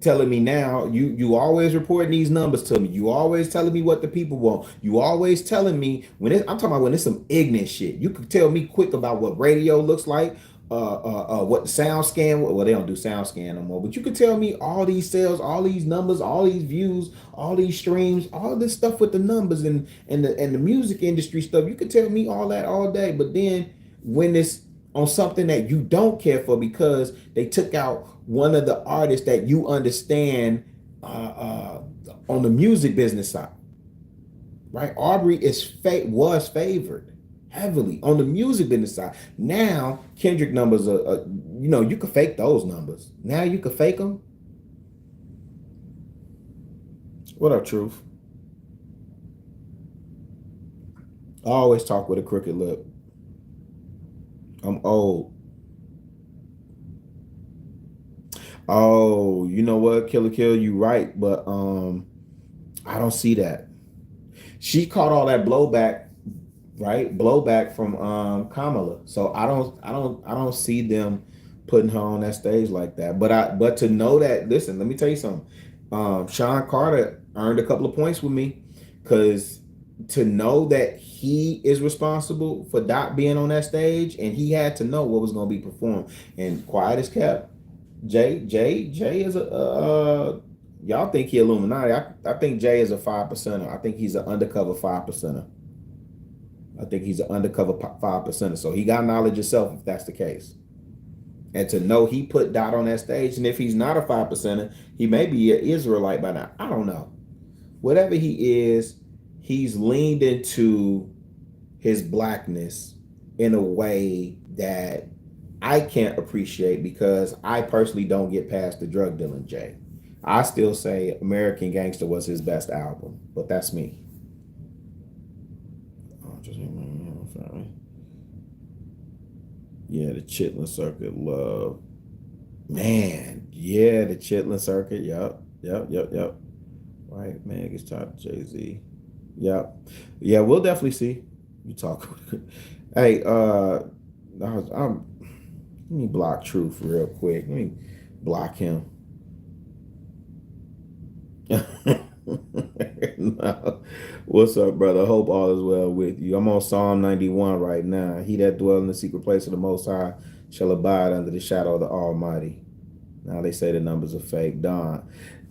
telling me now you always reporting these numbers to me. You always telling me what the people want. You always telling me I'm talking about when it's some ignorant shit. You could tell me quick about what radio looks like, what the sound scan. Well, they don't do sound scan no more. But you could tell me all these sales, all these numbers, all these views, all these streams, all this stuff with the numbers and the music industry stuff. You could tell me all that all day. But then when it's on something that you don't care for because they took out one of the artists that you understand on the music business side, right? Aubrey was favored heavily on the music business side. Now Kendrick numbers are you can fake those numbers. Now you can fake them. What up, Truth? I always talk with a crooked lip. I'm old. Oh, you know what, Killer Kill, you right, but I don't see that. She caught all that blowback, right? Blowback from Kamala. So I don't see them putting her on that stage like that. But to know that, listen, let me tell you something. Sean Carter earned a couple of points with me because to know that he is responsible for Dot being on that stage and he had to know what was going to be performed. And quiet as kept. Jay is y'all think he Illuminati. I think Jay is a 5%er. I think he's an undercover 5%er. I think he's an undercover 5%er. So he got knowledge himself if that's the case. And to know he put Dot on that stage, and if he's not a 5%er, he may be an Israelite by now. I don't know. Whatever he is, he's leaned into his blackness in a way that I can't appreciate because I personally don't get past the drug dealing Jay. I still say American Gangster was his best album, but that's me. Yeah, the Chitlin Circuit love. Man, yeah, the Chitlin Circuit. Yep. Right, man, gets tied to Jay-Z. Yep. Yeah, we'll definitely see. You talk. Hey, let me block Truth real quick. Let me block him. No. What's up, brother? Hope all is well with you. I'm on Psalm 91 right now. He that dwell in the secret place of the Most High shall abide under the shadow of the Almighty. Now they say the numbers are fake. Don.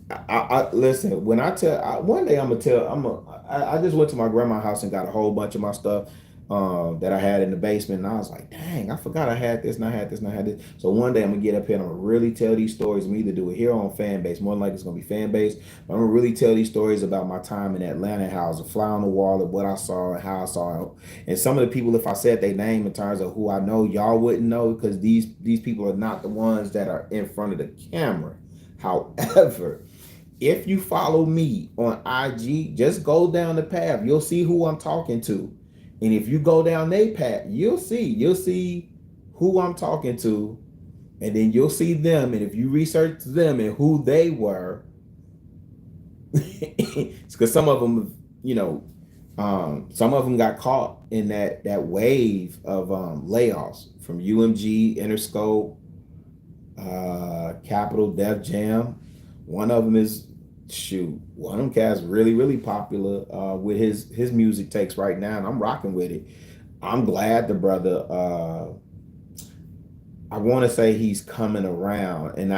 I listen. When I tell, one day I'm gonna tell. I just went to my grandma's house and got a whole bunch of my stuff that I had in the basement, and I was like, dang, I forgot I had this, and I had this, and I had this. So one day I'm gonna get up here and I'm gonna really tell these stories. I'm either do it here on fan base, more than likely it's gonna be fan base. But I'm gonna really tell these stories about my time in Atlanta, how I was a fly on the wall of what I saw and how I saw it. And some of the people, if I said their name in terms of who I know, y'all wouldn't know because these people are not the ones that are in front of the camera. However, if you follow me on IG, just go down the path. You'll see who I'm talking to. And if you go down their path, you'll see who I'm talking to, and then you'll see them. And if you research them and who they were, it's because some of them, some of them got caught in that wave of layoffs from UMG, Interscope, Capital, Def Jam. One of them is one of them cats really, really popular with his music takes right now, and I'm rocking with it. I'm glad the brother. I want to say he's coming around, and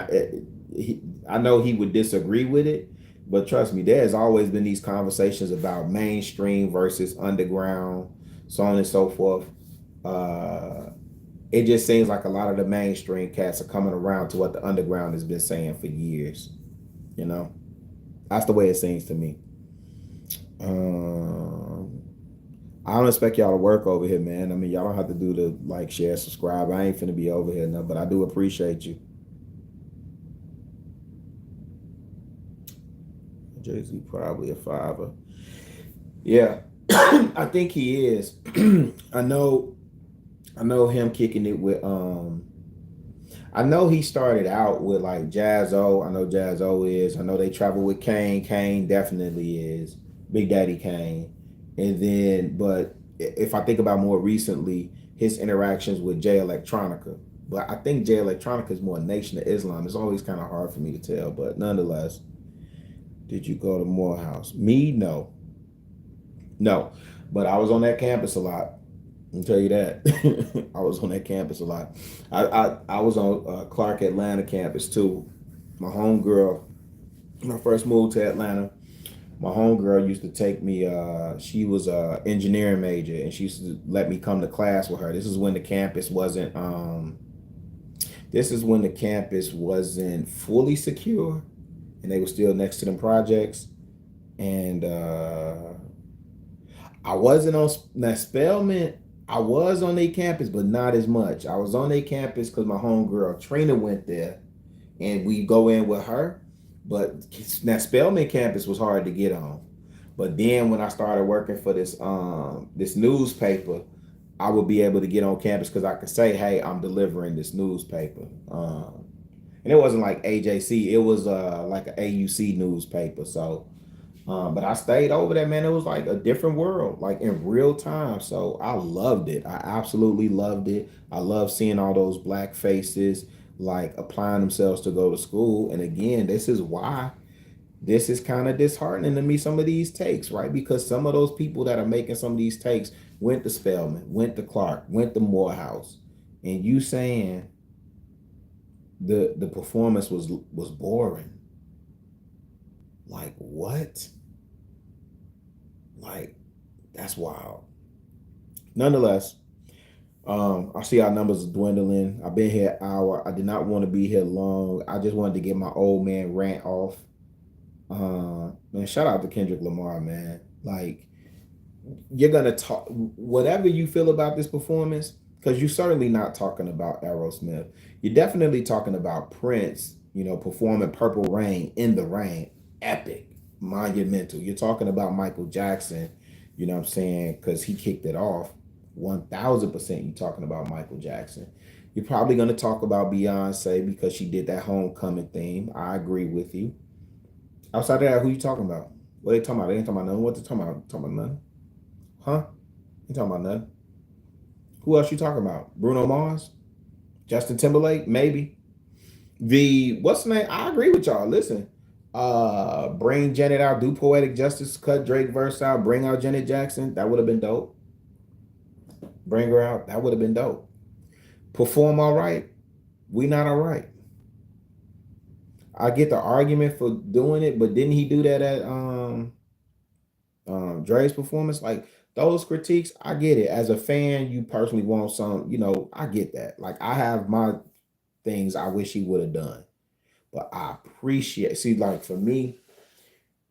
I know he would disagree with it, but trust me, there's always been these conversations about mainstream versus underground, so on and so forth. Uh, it just seems like a lot of the mainstream cats are coming around to what the underground has been saying for years. You know, that's the way it seems to me. Um, I don't expect y'all to work over here, man. I mean, y'all don't have to do the like, share, subscribe. I ain't finna be over here, no, but I do appreciate you. Jay-Z probably a fiver. Yeah, I think he is. I know him kicking it with I know he started out with like Jazzo. I know Jazzo is. I know they travel with Kane. Kane definitely is. Big Daddy Kane. And then, but if I think about more recently, his interactions with Jay Electronica. But I think Jay Electronica is more Nation of Islam. It's always kind of hard for me to tell. But nonetheless, did you go to Morehouse? Me, no. No. But I was on that campus a lot. I'll tell you that. I was on that campus a lot. I was on Clark Atlanta campus too. My homegirl, when I first moved to Atlanta, my homegirl used to take me. She was a engineering major, and she used to let me come to class with her. This is when the campus wasn't. This is when the campus wasn't fully secure, and they were still next to them projects. And I wasn't on that Spelman. I was on their campus, but not as much. I was on their campus because my homegirl Trina went there, and we go in with her. But that Spelman campus was hard to get on. But then when I started working for this newspaper, I would be able to get on campus because I could say, "Hey, I'm delivering this newspaper." And it wasn't like AJC; it was like an AUC newspaper. So. But I stayed over there, man. It was like a different world, like in real time. So I loved it. I absolutely loved it. I love seeing all those black faces, like applying themselves to go to school. And again, this is why this is kind of disheartening to me, some of these takes, right? Because some of those people that are making some of these takes went to Spelman, went to Clark, went to Morehouse. And you saying the performance was boring. Like what? Like, that's wild. Nonetheless, I see our numbers are dwindling. I've been here an hour. I did not want to be here long. I just wanted to get my old man rant off. Man, shout out to Kendrick Lamar, man. Like, you're gonna talk whatever you feel about this performance, because you're certainly not talking about Aerosmith. You're definitely talking about Prince, performing Purple Rain in the rain. Epic, monumental. You're talking about Michael Jackson, you know what I'm saying? Because he kicked it off. 1000% you're talking about Michael Jackson. You're probably gonna talk about Beyonce because she did that homecoming theme. I agree with you. Outside of that, who you talking about? What they talking about? They ain't talking about nothing. What they talking about? Talking about nothing? Huh? You talking about nothing? Who else you talking about? Bruno Mars? Justin Timberlake? Maybe. What's the name? I agree with y'all. Listen. Bring Janet out, do Poetic Justice, cut Drake verse out, bring out Janet Jackson. That would have been dope. Bring her out. That would have been dope. Perform all right. We not all right. I get the argument for doing it, but didn't he do that at Dre's performance? Like those critiques, I get it. As a fan, you personally want some, I get that. Like I have my things I wish he would have done. But I appreciate, see, like for me,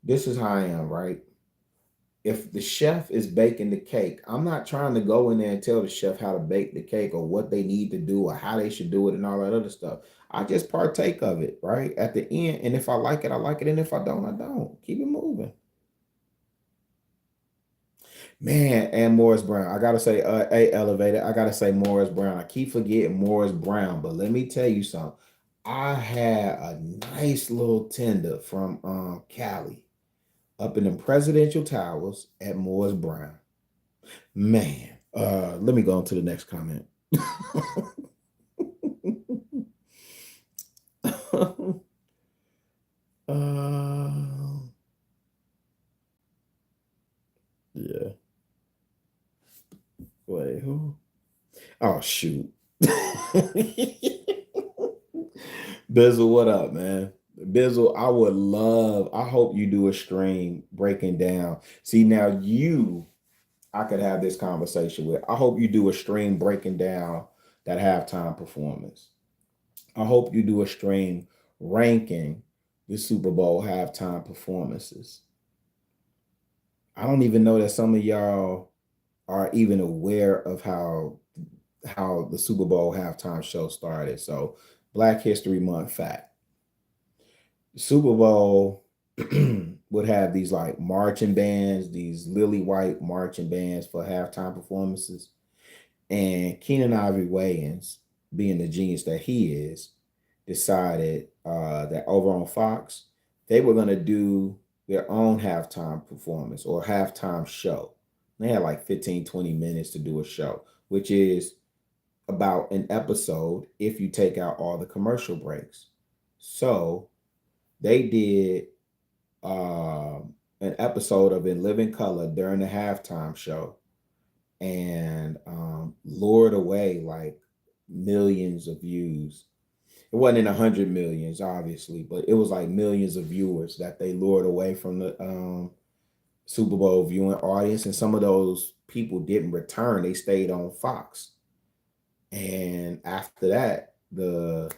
this is how I am, right? If the chef is baking the cake, I'm not trying to go in there and tell the chef how to bake the cake or what they need to do or how they should do it and all that other stuff. I just partake of it, right? At the end. And if I like it, I like it. And if I don't, I don't. Keep it moving. Man, and Morris Brown. I gotta say, elevated. I gotta say Morris Brown. I keep forgetting Morris Brown, but let me tell you something. I had a nice little tender from Cali up in the presidential towers at Morris Brown. Man, let me go on to the next comment. Yeah. Go Wait, who? Oh shoot. Bizzle, what up, man? Bizzle, I hope you do a stream breaking down. See, now I could have this conversation with. I hope you do a stream breaking down that halftime performance. I hope you do a stream ranking the Super Bowl halftime performances. I don't even know that some of y'all are even aware of how the Super Bowl halftime show started. So, Black History Month fact. The Super Bowl would have these like marching bands, these lily white marching bands for halftime performances. And Keenan Ivory Wayans, being the genius that he is, decided that over on Fox, they were going to do their own halftime performance or halftime show. They had like 15, 20 minutes to do a show, which is about an episode if you take out all the commercial breaks. So they did an episode of In Living Color during the halftime show and lured away like millions of views. It wasn't in 100 millions, obviously, but it was like millions of viewers that they lured away from the Super Bowl viewing audience. And some of those people didn't return. They stayed on Fox. And after that, the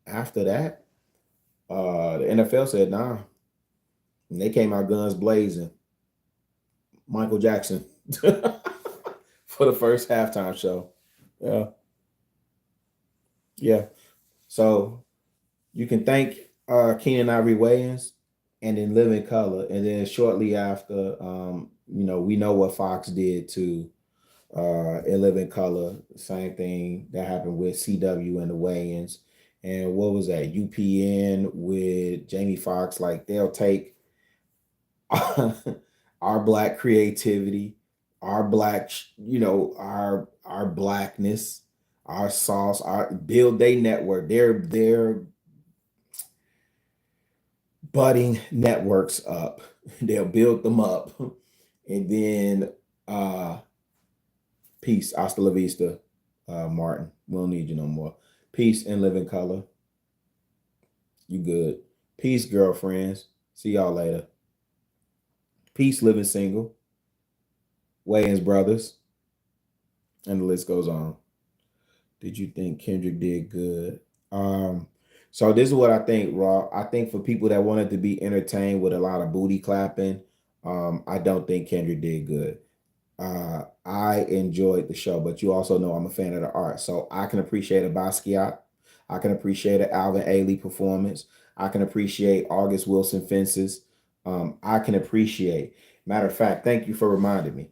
NFL said, nah. And they came out guns blazing. Michael Jackson for the first halftime show. Yeah. Yeah. So you can thank Keenan Ivory Wayans and In Living Color. And then shortly after, we know what Fox did to In Living Color. Same thing that happened with CW and the Wayans. And what was that? UPN with Jamie Foxx. Like they'll take our Black creativity, our Black, our Blackness, our sauce, our build their network. They're budding networks up. They'll build them up. And then peace. Hasta la vista, Martin. We don't need you no more. Peace and Living Color. You good. Peace, girlfriends. See y'all later. Peace, Living Single. Wayans Brothers. And the list goes on. Did you think Kendrick did good? So this is what I think, Raw. I think for people that wanted to be entertained with a lot of booty clapping, I don't think Kendrick did good. I enjoyed the show, but you also know I'm a fan of the art. So I can appreciate a Basquiat. I can appreciate an Alvin Ailey performance. I can appreciate August Wilson Fences. I can appreciate. Matter of fact, thank you for reminding me.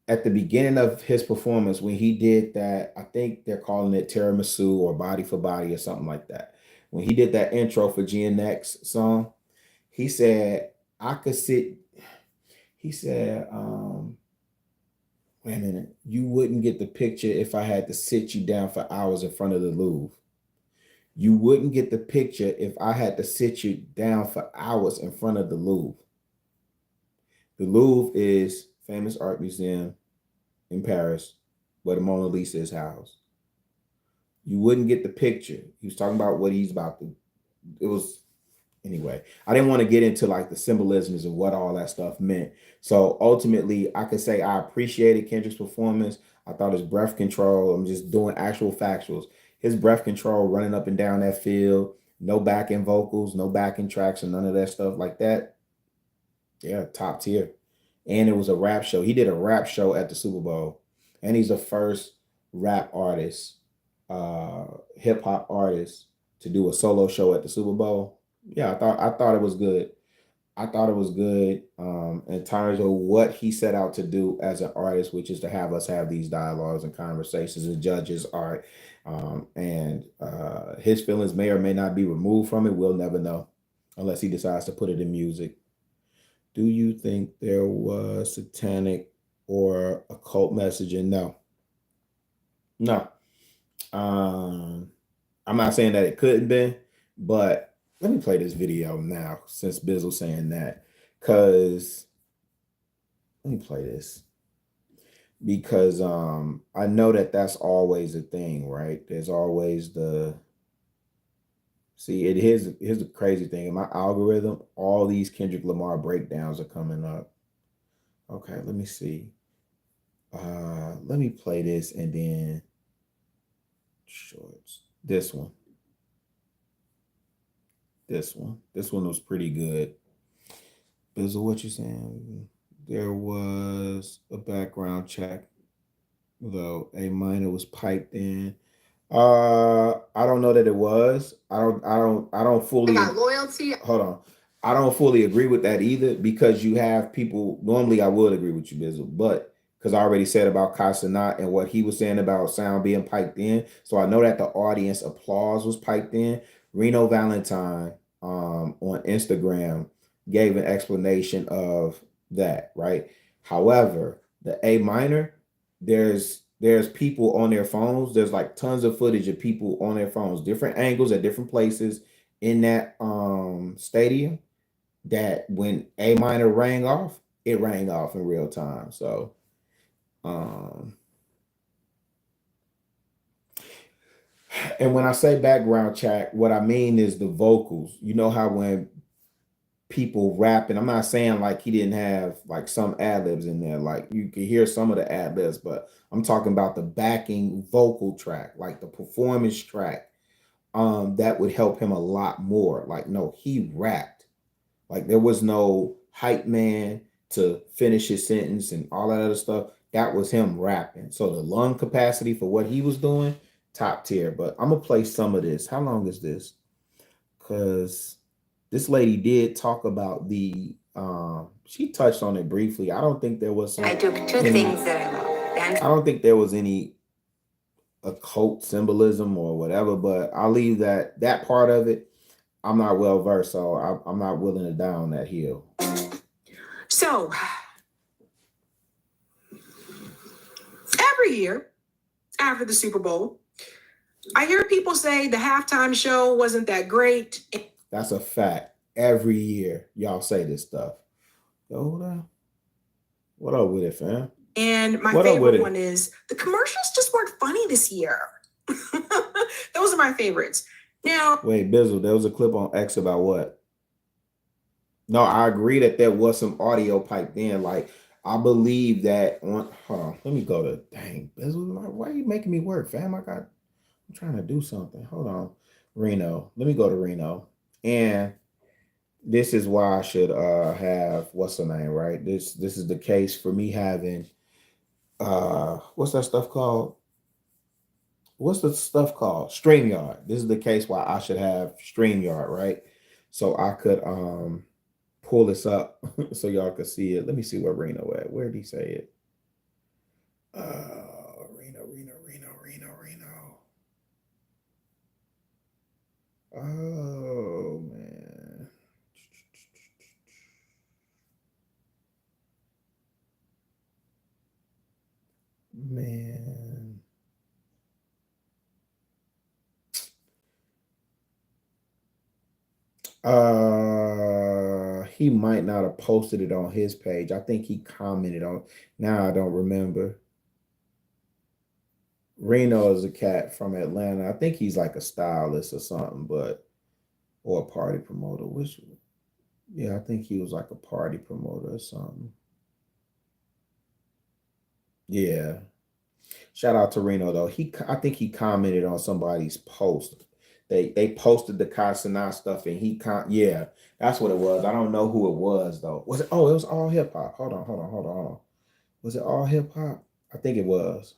At the beginning of his performance, when he did that, I think they're calling it Tiramisu or Body for Body or something like that. When he did that intro for GNX song, he said, I could sit, he said, wait a minute, you wouldn't get the picture if I had to sit you down for hours in front of the Louvre. You wouldn't get the picture if I had to sit you down for hours in front of the Louvre. The Louvre is famous art museum in Paris where the Mona Lisa is housed. You wouldn't get the picture. He was talking about what he's about to. It was, anyway, I didn't want to get into like the symbolisms of what all that stuff meant. So ultimately, I could say I appreciated Kendrick's performance. I thought his breath control, I'm just doing actual factuals. His breath control running up and down that field, no backing vocals, no backing tracks, and none of that stuff like that. Yeah, top tier. And it was a rap show. He did a rap show at the Super Bowl. And he's the first rap artist, hip hop artist to do a solo show at the Super Bowl. Yeah, I thought it was good. I thought it was good in terms of what he set out to do as an artist, which is to have us have these dialogues and conversations and judge his art. And his feelings may or may not be removed from it. We'll never know unless he decides to put it in music. Do you think there was satanic or occult messaging? No. I'm not saying that it couldn't be, but let me play this video now since Bizzle's saying that, because Let me play this because I know that that's always a thing, right? There's always the see it. Here's the crazy thing in my algorithm. All these Kendrick Lamar breakdowns are coming up. Okay, let me see. Let me play this and then shorts. This one. This one was pretty good. Bizzle, what you saying? There was a background check, though a minor was piped in. I don't know that it was. I don't fully About loyalty. hold on. I don't fully agree with that either because you have people. Normally, I would agree with you, Bizzle, but because I already said about Casanat and what he was saying about sound being piped in, so I know that the audience applause was piped in. Reno Valentine on Instagram gave an explanation of that, right? However, the A minor, there's people on their phones. There's like tons of footage of people on their phones, different angles at different places in that stadium that when A minor rang off, it rang off in real time. So um and when I say background check, what I mean is the vocals. You know how when people rapping, I'm not saying like he didn't have like some ad libs in there, like you can hear some of the ad libs, but I'm talking about the backing vocal track, like the performance track. That would help him a lot more. Like, no, he rapped. Like there was no hype man to finish his sentence and all that other stuff. That was him rapping. So the lung capacity for what he was doing, top tier. But I'm gonna play some of this. How long is this? Because this lady did talk about the she touched on it briefly. I don't think there was I took two things that I love. I don't think there was any occult symbolism or whatever, but I'll leave that part of it. I'm not well versed, so I'm not willing to die on that hill. So, every year after the Super Bowl, I hear people say the halftime show wasn't that great. That's a fact. Every year, y'all say this stuff. Hold on. What up with it, fam? And my What up with favorite it? one is the commercials just weren't funny this year. Those are my favorites. Now, Wait, Bizzle, there was a clip on X about what? No, I agree that there was some audio piped in. Like, I believe that on hold on, let me go to dang Bizzle. Why are you making me work, fam? I'm trying to do something. Hold on. Reno. Let me go to Reno. And this is why I should have what's the name, right? This is the case for me having what's that stuff called? What's the stuff called? StreamYard. This is the case why I should have StreamYard, right? So I could pull this up so y'all could see it. Let me see where Reno at. Where did he say it? Reno. Oh man. Man. He might not have posted it on his page. I think he commented on. Now I don't remember. Reno is a cat from Atlanta. I think he's like a stylist or something, but or a party promoter. Which, yeah, I think he was like a party promoter or something. Yeah. Shout out to Reno though. I think he commented on somebody's post. They posted the Casanat stuff and yeah, that's what it was. I don't know who it was though. Was it? Oh, it was all hip hop. Hold on. Was it all hip hop? I think it was.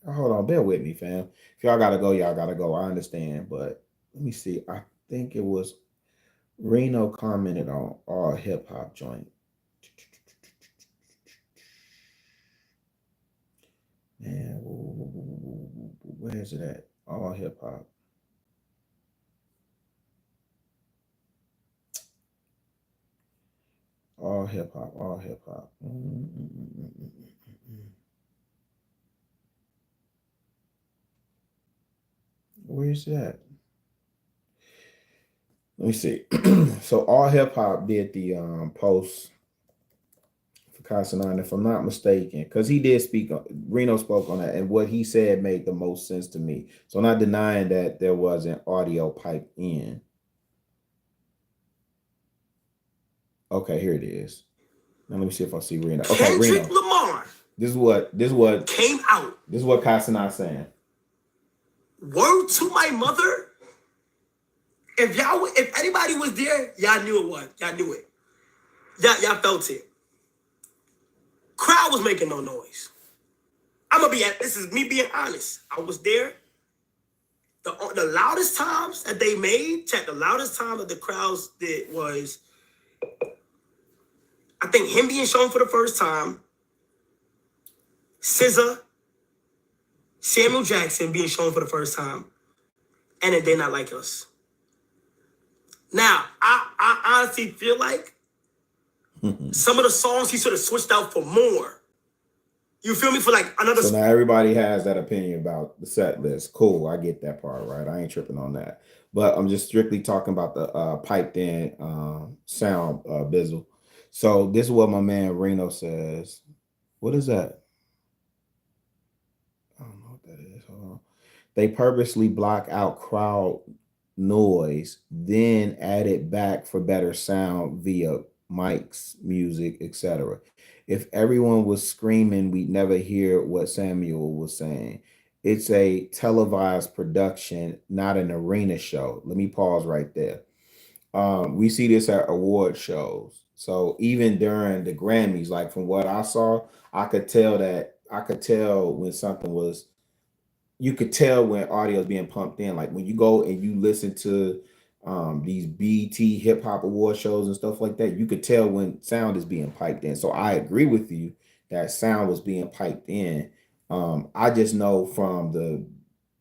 Hold on, bear with me, fam. If y'all gotta go, y'all gotta go. I understand, but let me see. I think it was Reno commented on all hip hop joint. Man, where's it at? All hip hop. All hip hop. Where's that? Let me see. So all hip hop did the post for Casanana, if I'm not mistaken, because he did speak on, Reno spoke on that, and what he said made the most sense to me. So I'm not denying that there was an audio pipe in. Okay, here it is. Now let me see if I see Reno. Okay, Kendrick Reno. Lamar This is what came out. This is what Casanana saying. Word to my mother. If anybody was there, y'all knew it was. Y'all knew it. Y'all felt it. Crowd was making no noise. This is me being honest. I was there. The loudest times that they made, the loudest time that the crowds did was, I think, him being shown for the first time, SZA, Samuel Jackson being shown for the first time, and then They Not Like Us. Now, I honestly feel like some of the songs he should have switched out for more. You feel me? For like another. So now everybody has that opinion about the set list. Cool, I get that part, right? I ain't tripping on that. But I'm just strictly talking about the piped in sound, Bizzle. So this is what my man Reno says. What is that? I don't know what that is. Hold on. They purposely block out crowd noise, then add it back for better sound via mics, music, etc. If everyone was screaming, we'd never hear what Samuel was saying. It's a televised production, not an arena show. Let me pause right there. We see this at award shows. So even during the Grammys, like from what I saw, I could tell when something was, you could tell when audio is being pumped in. Like when you go and you listen to these BET hip hop award shows and stuff like that, you could tell when sound is being piped in. So I agree with you that sound was being piped in. I just know from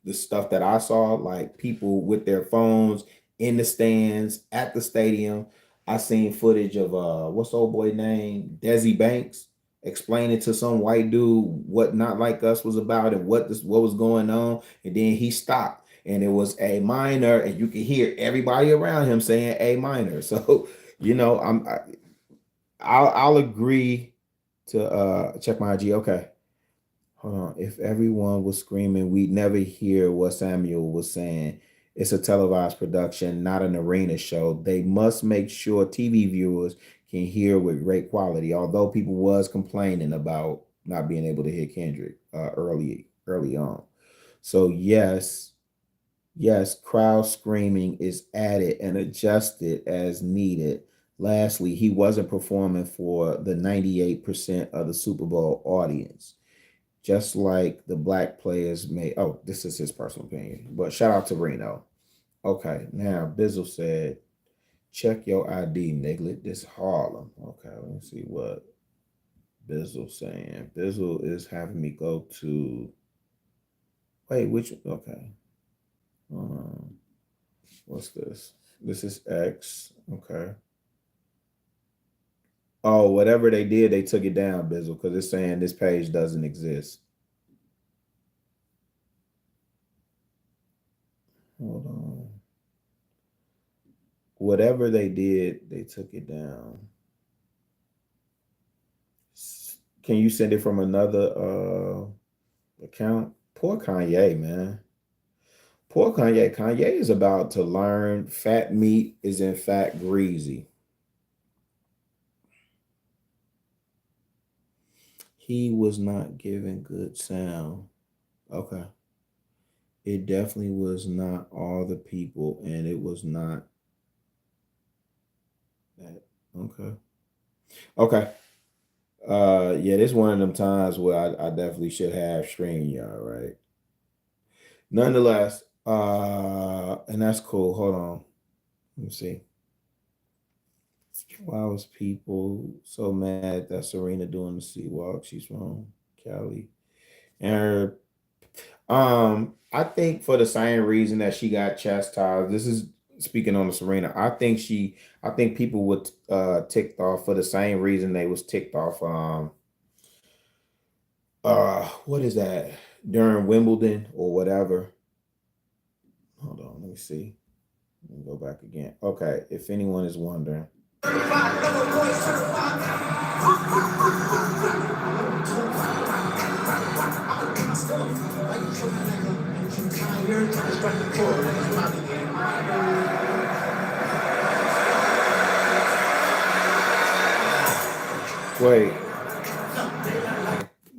the stuff that I saw, like people with their phones in the stands at the stadium. I seen footage of what's the old boy name? Desi Banks explaining to some white dude what Not Like Us was about and what was going on, and then he stopped and it was A minor, and you could hear everybody around him saying A minor. So you know, I'll agree to check my IG. Okay, hold on. If everyone was screaming, we'd never hear what Samuel was saying. It's a televised production, not an arena show. They must make sure TV viewers can hear with great quality. Although people was complaining about not being able to hear Kendrick early on. So yes, crowd screaming is added and adjusted as needed. Lastly, he wasn't performing for the 98% of the Super Bowl audience. Just like the black players may, oh, this is his personal opinion, but shout out to Reno. Okay, now Bizzle said, check your ID, nigga. This Harlem. Okay, let me see what Bizzle's saying. Bizzle is having me go to, wait, which, okay. What's this? This is X. Okay. Oh, whatever they did, they took it down, Bizzle, because it's saying this page doesn't exist. Hold on. Whatever they did, they took it down. Can you send it from another account? Poor Kanye, man. Poor Kanye. Kanye is about to learn fat meat is in fact greasy. He was not giving good sound. Okay. It definitely was not all the people, and it was not that. Okay. Okay. Yeah, this one of them times where I definitely should have streamed y'all, right? Nonetheless, and that's cool. Hold on. Let me see. Why was people so mad that Serena doing the sea walk? She's from Cali. And her, I think for the same reason that she got chastised. This is speaking on the Serena. I think people were ticked off for the same reason they was ticked off. What is that? During Wimbledon or whatever. Hold on, let me see. Let me go back again. Okay, if anyone is wondering,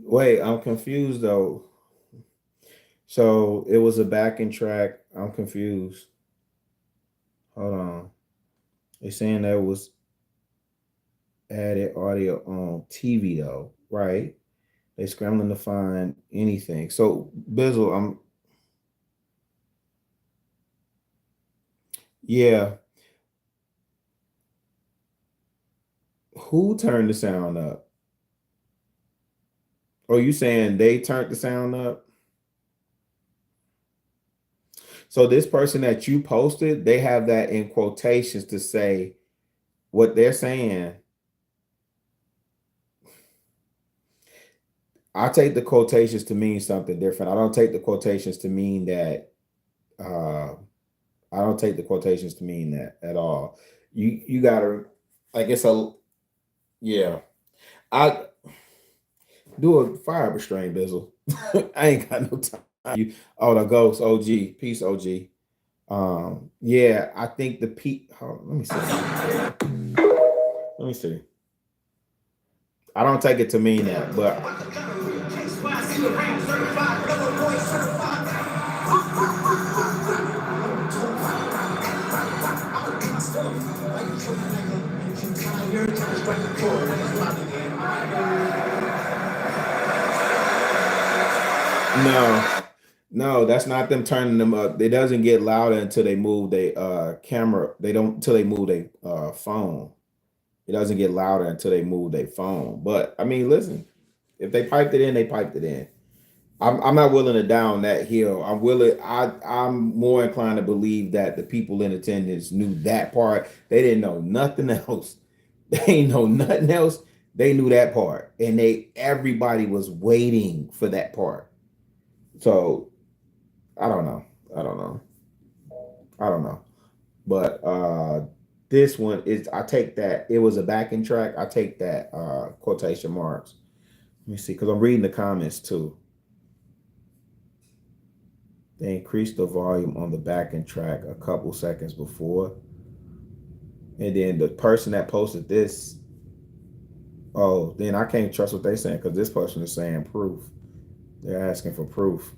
Wait, I'm confused though. So it was a backing track. I'm confused. Hold on. They're saying that was added audio on TV though, right? They scrambling to find anything. So Bizzle, yeah. Who turned the sound up? Oh, you saying they turned the sound up? So this person that you posted, they have that in quotations to say what they're saying. I take the quotations to mean something different. I don't take the quotations to mean that. I don't take the quotations to mean that at all. You gotta, like, it's a, yeah. I do a fire restraint, Bizzle. I ain't got no time. You, oh, the ghost, OG, peace, OG. Yeah, I think the peak. Let me see. Let me see. I don't take it to mean that, but no, that's not them turning them up. It doesn't get louder until they move their camera. They don't until they move their phone. It doesn't get louder until they move their phone. But I mean, listen, if they piped it in, they piped it in. I'm not willing to down that hill. I'm more inclined to believe that the people in attendance knew that part. They didn't know nothing else. They ain't know nothing else. They knew that part. And everybody was waiting for that part. So I don't know. But this one is, I take that it was a backing track. I take that quotation marks. Let me see, because I'm reading the comments too. They increased the volume on the backing track a couple seconds before. And then the person that posted this, oh, then I can't trust what they're saying because this person is saying proof. They're asking for proof.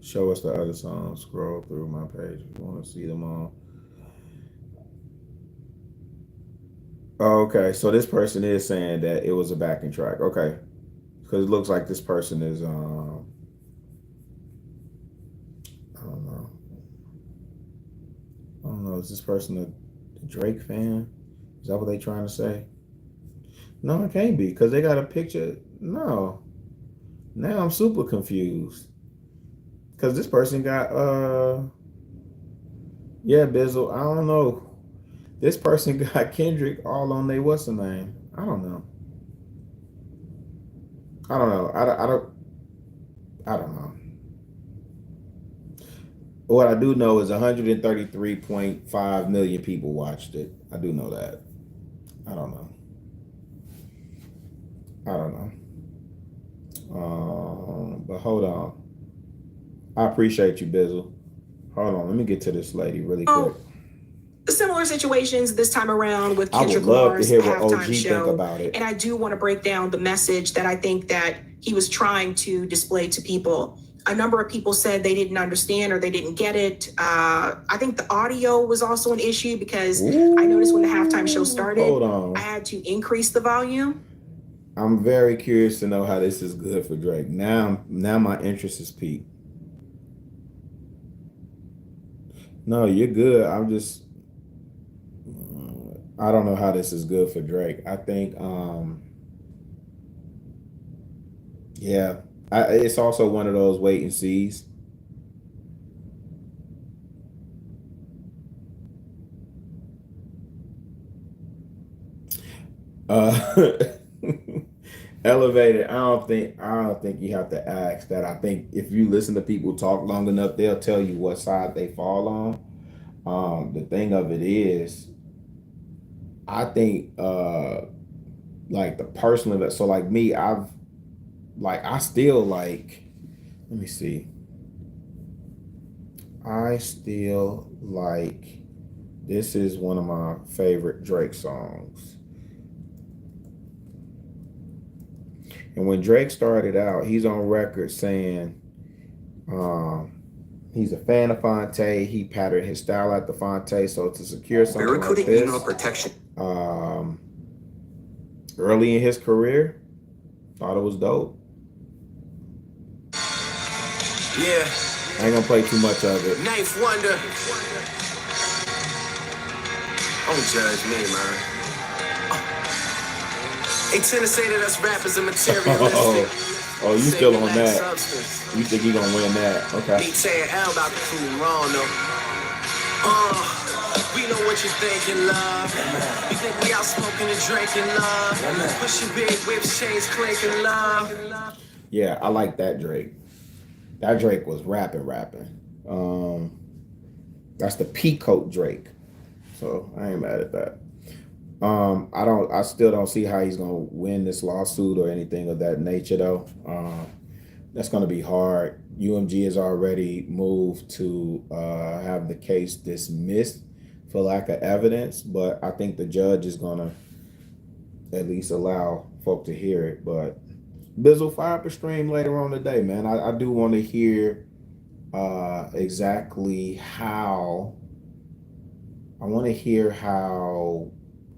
Show us the other songs. Scroll through my page if you want to see them all. Oh, okay, so this person is saying that it was a backing track. Okay. Because it looks like this person is, I don't know. Is this person a Drake fan? Is that what they trying to say? No, it can't be because they got a picture. No. Now I'm super confused. Because this person got, yeah, Bizzle, I don't know. This person got Kendrick all on they what's the name? I don't know. I don't know. What I do know is 133.5 million people watched it. I do know that. I don't know. But hold on. I appreciate you, Bizzle. Hold on. Let me get to this lady really quick. Similar situations this time around with I would Kendrick love to Lamar's hear what halftime OG show. think about it. And I do want to break down the message that I think that he was trying to display to people. A number of people said they didn't understand or they didn't get it. I think the audio was also an issue because I noticed when the halftime show started, I had to increase the volume. I'm very curious to know how this is good for Drake. Now my interest is peaked. No, you're good. I don't know how this is good for Drake. I think, yeah, it's also one of those wait and sees. Elevated. I don't think you have to ask that. I think if you listen to people talk long enough, they'll tell you what side they fall on. The thing of it is, I think like the personal, so like me, I still like, let me see. I still like, this is one of my favorite Drake songs. And when Drake started out, he's on record saying he's a fan of Fonte. He patterned his style after Fonte. So to secure something like this, protection. early in his career, thought it was dope. Yeah. I ain't gonna play too much of it. Ninth Wonder. Don't judge me, man. They tend to say that us rappers are materialistic. Oh, you Say still we on lack that? substance. You think you gonna win that? Okay. Me saying L about to prove him wrong, though. We know what you're thinking, love. You think we out smoking and drinking, love. Pushing big whips, chains clinking, love. Yeah, I like that Drake. That Drake was rapping. That's the peacoat Drake. So I ain't mad at that. I still don't see how he's gonna win this lawsuit or anything of that nature though. That's gonna be hard. UMG has already moved to have the case dismissed for lack of evidence, but I think the judge is gonna at least allow folk to hear it. But Bizzle, fire up a stream later on today, man. I do want to hear exactly how. I want to hear how,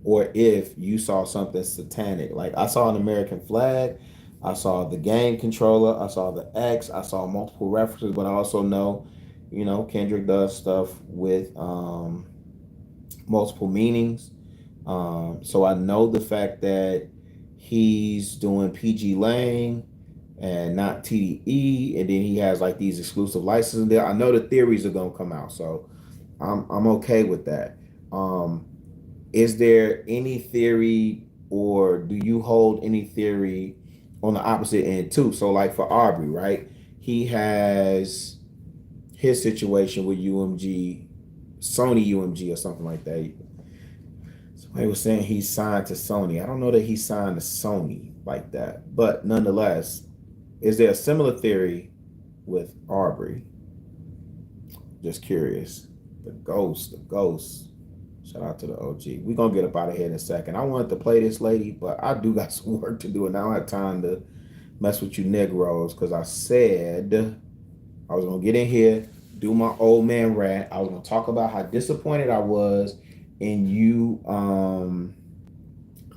or if you saw something satanic. Like I saw an American flag, I saw the game controller, I saw the X, I saw multiple references, but I also know, Kendrick does stuff with multiple meanings. So I know the fact that he's doing PG Lang and not TDE, and then he has like these exclusive licenses there. I know the theories are gonna come out, so I'm okay with that. Is there any theory, or do you hold any theory on the opposite end too? So like for Aubrey, right? He has his situation with UMG, Sony UMG or something like that. Somebody was saying he signed to Sony. I don't know that he signed to Sony like that, but nonetheless, is there a similar theory with Aubrey? Just curious. The ghost. Shout out to the OG. We're going to get up out of here in a second. I wanted to play this lady, but I do got some work to do, and I don't have time to mess with you Negroes, because I said I was going to get in here, do my old man rant. I was going to talk about how disappointed I was in you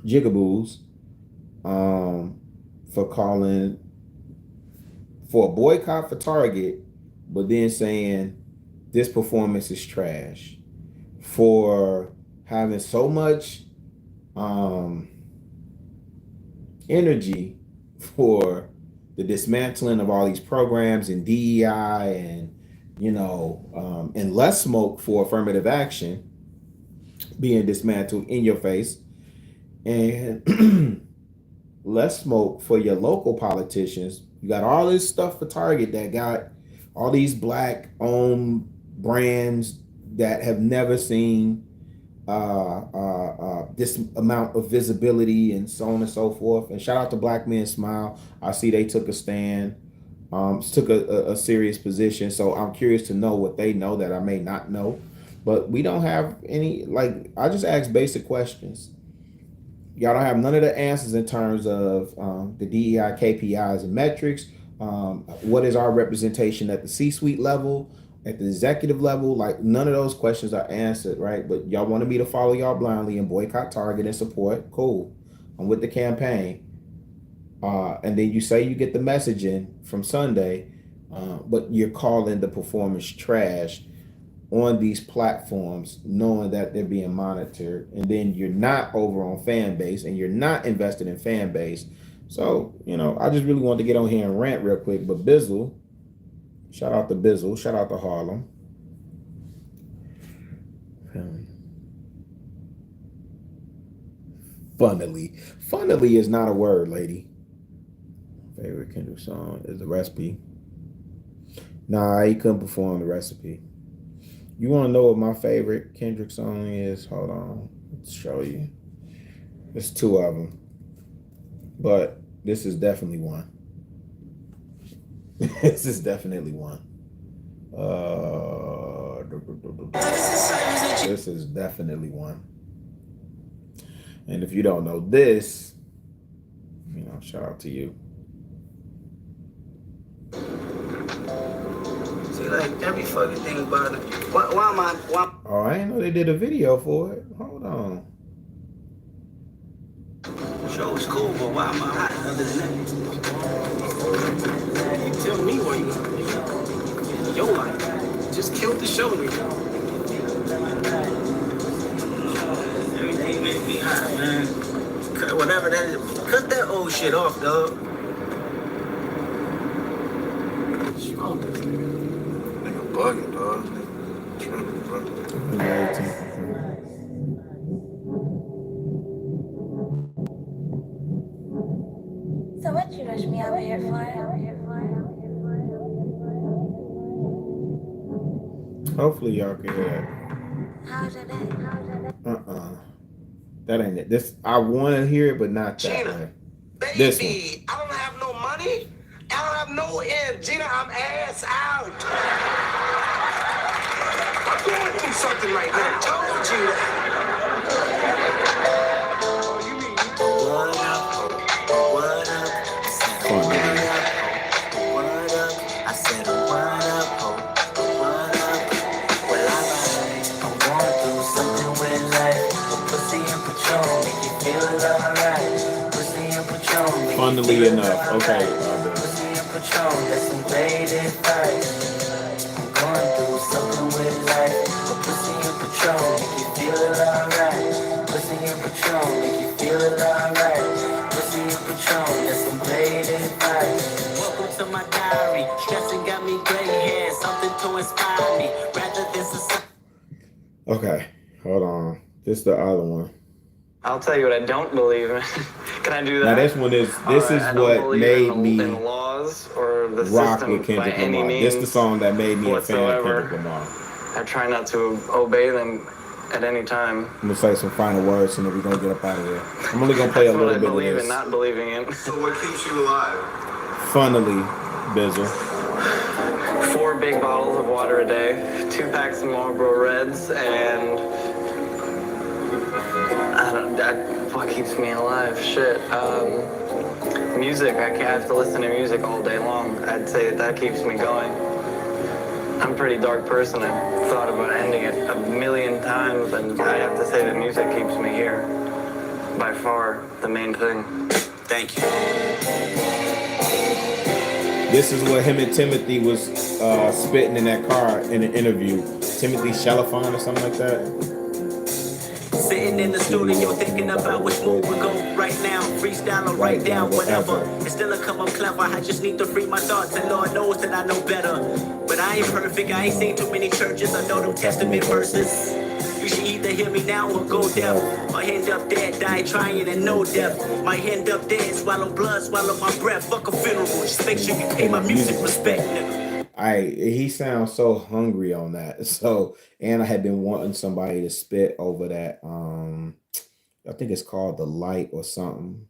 jigaboos for calling for a boycott for Target, but then saying this performance is trash, for having so much energy for the dismantling of all these programs and DEI and less smoke for affirmative action being dismantled in your face, and less smoke for your local politicians. You got all this stuff for Target that got all these black owned brands that have never seen this amount of visibility and so on and so forth. And shout out to Black Men Smile. I see they took a stand, took a serious position. So I'm curious to know what they know that I may not know. But we don't have any, I just ask basic questions. Y'all don't have none of the answers in terms of the DEI KPIs and metrics. What is our representation at the C-suite level, at the executive level? None of those questions are answered, right? But y'all wanted me to follow y'all blindly and boycott Target and support. Cool. I'm with the campaign. And then you say you get the messaging from Sunday, but you're calling the performance trash on these platforms, knowing that they're being monitored, and then you're not over on fan base and you're not invested in fan base. So, I just really wanted to get on here and rant real quick. But Bizzle, shout out to Bizzle, shout out to Harlem. Funnily is not a word, lady. Favorite Kendrick song is The Recipe. Nah, he couldn't perform The Recipe. You want to know what my favorite Kendrick song is? Hold on, let's show you. There's two of them, but this is definitely one. This is definitely one. This is definitely one. And if you don't know this, shout out to you. See, like every fucking thing about it. Why am I? Oh, I didn't know they did a video for it. Hold on. The show was cool, but why am I hot other than that? You tell me why you your life just killed the show, nigga. Everything make me hot, man. Whatever that is, cut that old shit off, dog. Nigga bugging, dog. Tripping, bro. So what you rush me over here for? Hopefully y'all can hear that. How's your day? That ain't it. This I want to hear it, but not that way. Baby, This one. I don't have no money. I don't have no end. Gina, I'm ass out. I'm going through something right now. I told you that. Oh, you mean what up? What up? Funny. What up? I said what up? What up? Well, I'm going through something with life. Pussy and Patron make you feel alright. Pussy and Patron make you Funnily feel enough, okay. alright. Pussy and Patron, that's some great advice. I'm going through something with life. But pussy and Patron make you feel alright. Pussy and Patron make you feel alright. Pussy and Patron, that's some great advice. Welcome to my diary. Stressing got me gray hair, something to inspire me. Rather than society. Okay, hold on. This is the other one. I'll tell you what I don't believe in. Can I do that? Now this one is I don't what believe made in me laws or the rock system with Kendrick by any Lamar. means This is the song that made me a fan of whatsoever. Kendrick Lamar. I try not to obey them at any time. I'm gonna say some final words and then we're gonna get up out of here. I'm only gonna play a That's what little I bit of believe in, this. not believing in. So what keeps you alive? Funnily, Bizzle. 4 big bottles of water a day, 2 packs of Marlboro Reds, and what keeps me alive? Shit. Music. I have to listen to music all day long. I'd say that keeps me going. I'm a pretty dark person. I've thought about ending it a million times, and I have to say that music keeps me here. By far, the main thing. Thank you. This is what him and Timothy was spitting in that car in an interview. Timothy Chalfant or something like that. Sitting in the studio thinking about which move we go right now. Freestyle or write down, whatever. It's still a come up clever. I just need to free my thoughts, and Lord knows that I know better. But I ain't perfect. I ain't seen too many churches. I know them Testament verses. You should either hear me now or go deaf. Or end up dead, die trying and no death. Might end up dead, swallow blood, swallow my breath. Fuck a funeral. Just make sure you pay my music respect, nigga. He sounds so hungry on that. So, and I had been wanting somebody to spit over that. I think it's called The Light or something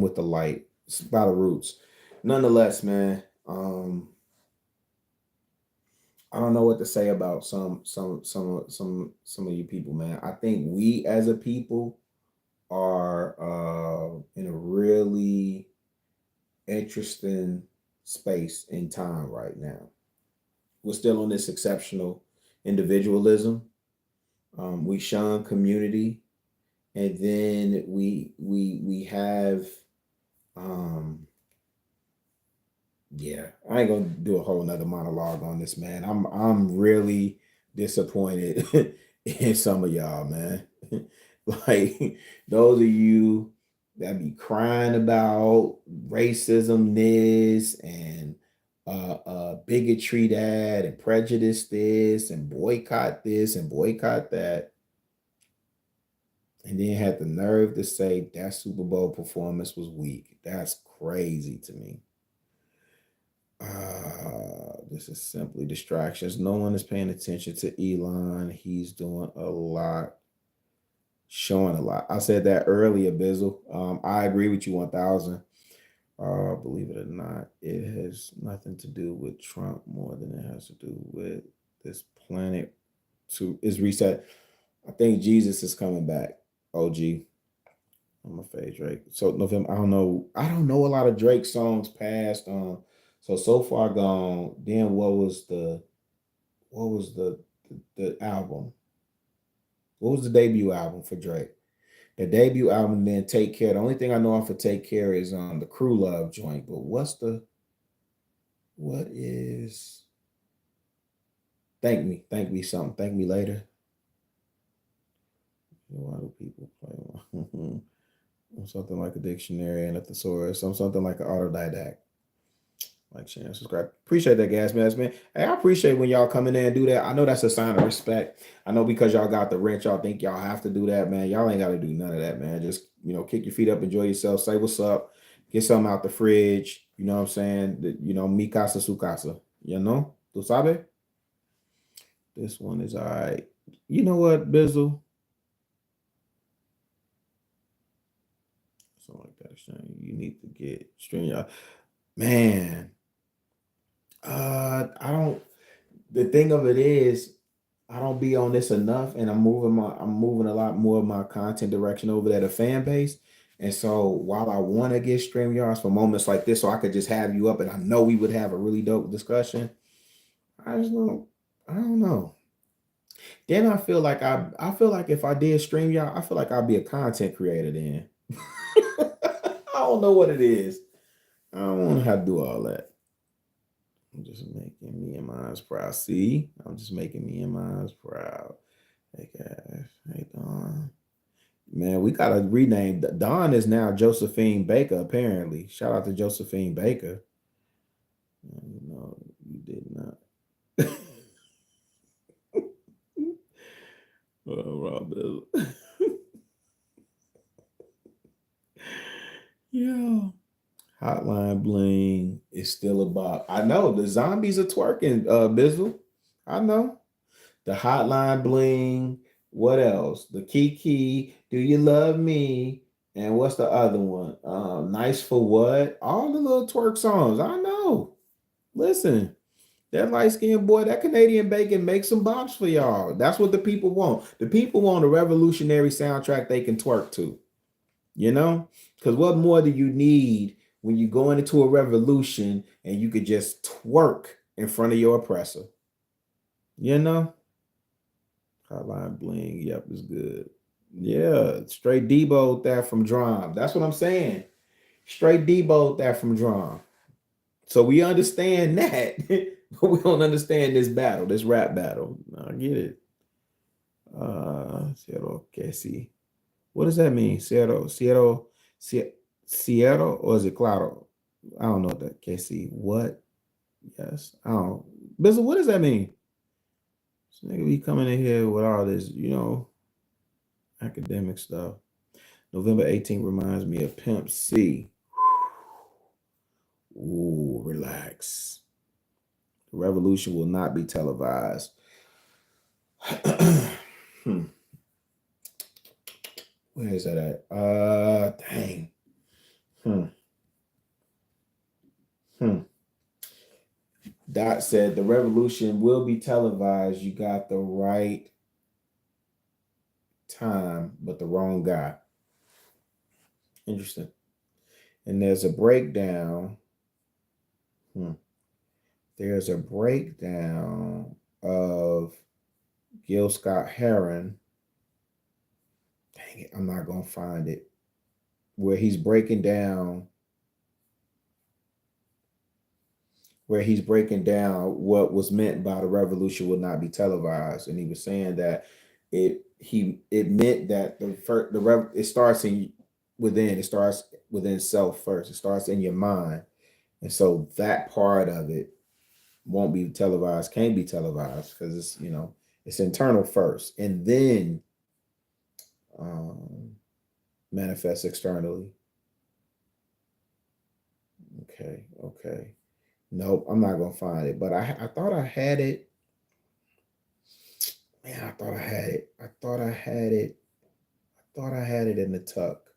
with the light. It's by the Roots. Nonetheless, man, I don't know what to say about some of you people, man. I think we as a people are in a really interesting space in time right now. We're still on this exceptional individualism. We shun community, and then we have yeah, I ain't gonna do a whole nother monologue on this, man. I'm really disappointed in some of y'all, man. Like those of you that be crying about racism this and bigotry that and prejudice this and boycott that, and then had the nerve to say that Super Bowl performance was weak. That's crazy to me. This is simply distractions. No one is paying attention to Elon. He's doing a lot, showing a lot. I said that earlier, Bizzle. I agree with you 1000. Believe it or not, it has nothing to do with Trump more than it has to do with this planet is reset. I think Jesus is coming back. OG. I'm a fade Drake. So November, I don't know. I don't know a lot of Drake songs past. So far gone. Then what was the album? What was the debut album for Drake? The debut album, then Take Care. The only thing I know off of Take Care is the Crew Love joint. But what is Thank Me something. Thank Me Later. Why do people play something like a dictionary and a thesaurus? Something like an autodidact. Like, share, and subscribe. Appreciate that, gas mask, man. Hey, I appreciate when y'all come in there and do that. I know that's a sign of respect. I know because y'all got the rent, y'all think y'all have to do that, man. Y'all ain't got to do none of that, man. Just, kick your feet up, enjoy yourself, say what's up, get something out the fridge. You know what I'm saying? Mi casa, su casa. Tu sabe? This one is all right. You know what, Bizzle? Something like that. You need to get StreamYard. Man. I don't. The thing of it is, I don't be on this enough, and I'm moving a lot more of my content direction over there to fan base. And so while I want to get StreamYards for moments like this, so I could just have you up, and I know we would have a really dope discussion. I don't know. Then I feel like if I did StreamYard, I feel like I'd be a content creator then. I don't know what it is. I don't want to have to do all that. I'm just making me and mine's proud. See, I'm just making me and mine's proud. Hey guys, hey Don. Man, we gotta rename. Don is now Josephine Baker. Apparently, shout out to Josephine Baker. No, you did not. Rob Bill. Yeah. Hotline Bling is still a bop. I know the zombies are twerking, Bizzle. I know. The Hotline Bling. What else? The Kiki. Do You Love Me? And what's the other one? Nice for What? All the little twerk songs. I know. Listen, that light-skinned boy, that Canadian bacon makes some bops for y'all. That's what the people want. The people want a revolutionary soundtrack they can twerk to. Because what more do you need when you go into a revolution and you could just twerk in front of your oppressor? Hotline Bling, yep, is good. Yeah, straight Debo that from Drum. That's what I'm saying. Straight Debo that from Drum. So we understand that, but we don't understand this battle, this rap battle. I get it. Casey. What does that mean? Cielo, or is it Claro? I don't know what that. Casey, what? Yes, I don't. Bizzle, what does that mean? This nigga be coming in here with all this, academic stuff. November 18th reminds me of Pimp C. Ooh, relax. The revolution will not be televised. Where is that at? Dang. Dot said the revolution will be televised. You got the right time, but the wrong guy. Interesting. And there's a breakdown. There's a breakdown of Gil Scott Heron. Dang it, I'm not going to find it. Where he's breaking down what was meant by the revolution will not be televised. And he was saying that it meant that it starts within self first. It starts in your mind. And so that part of it won't be televised, can't be televised because it's internal first and then manifests externally. Okay. Nope, I'm not gonna find it. But I thought I had it. Man, I thought I had it. I thought I had it. I thought I had it in the tuck.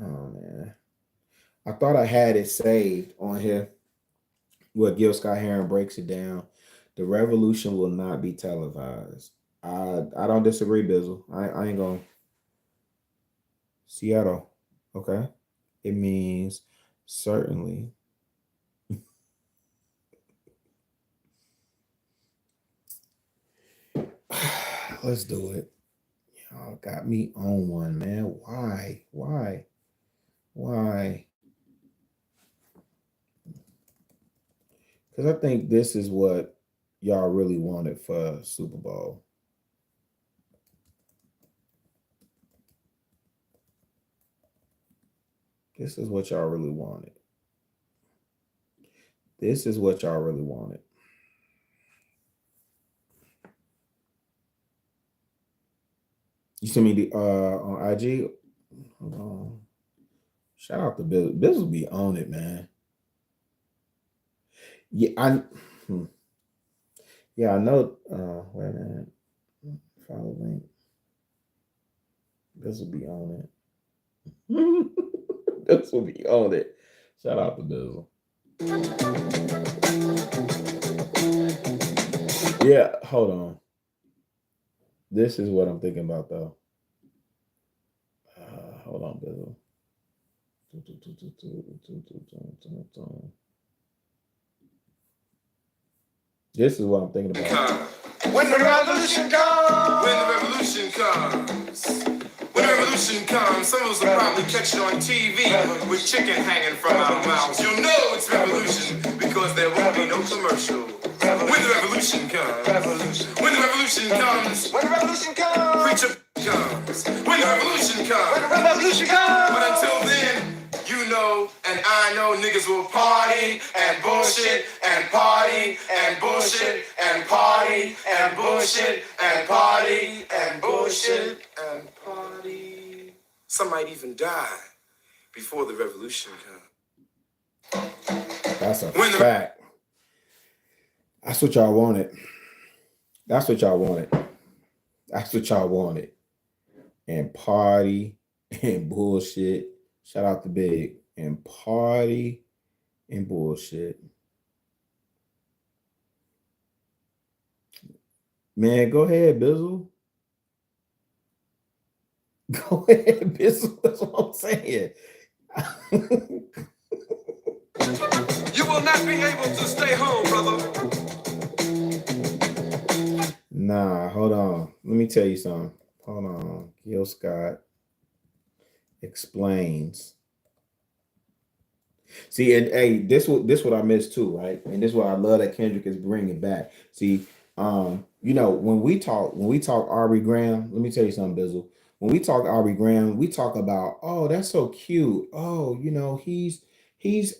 Oh man. I thought I had it saved on here where Gil Scott Heron breaks it down. The revolution will not be televised. I don't disagree, Bizzle. I ain't gonna Seattle. Okay. It means certainly. Let's do it. Y'all got me on one, man. Why? Why? Why? Because I think this is what y'all really wanted for Super Bowl. This is what y'all really wanted. This is what y'all really wanted. You send me the on IG. Hold on. Shout out to Bill. Bill will be on it, man. Yeah, I know. Wait a minute. Follow link. This will be on it. This will be on it. Shout out to Bizzle. Yeah, hold on. This is what I'm thinking about, though. Hold on, Bizzle. This is what I'm thinking about. When the revolution comes, when the revolution comes, when the revolution comes, some of us will probably catch it on TV with chicken hanging from our mouths. You'll know it's revolution because there won't be no commercial. When the revolution comes, when the revolution comes, when the revolution comes, preacher comes. When the revolution comes, when the revolution comes. But until then, you know and I know niggas will party and bullshit and party and bullshit and party and bullshit and party and bullshit and party. Some might even die before the revolution comes. That's a fact. That's what y'all wanted. That's what y'all wanted. That's what y'all wanted. And party and bullshit. Shout out to Big. And party and bullshit. Man, go ahead, Bizzle. Go ahead, Bizzle. That's what I'm saying. You will not be able to stay home, brother. Nah, hold on. Let me tell you something. Hold on. Gil Scott explains. See, and hey, this what I missed too, right? And this is what I love that Kendrick is bringing back. See, you know, when we talk Aubrey Graham, let me tell you something, Bizzle. When we talk Aubrey Graham, we talk about, oh, that's so cute. Oh, you know, he's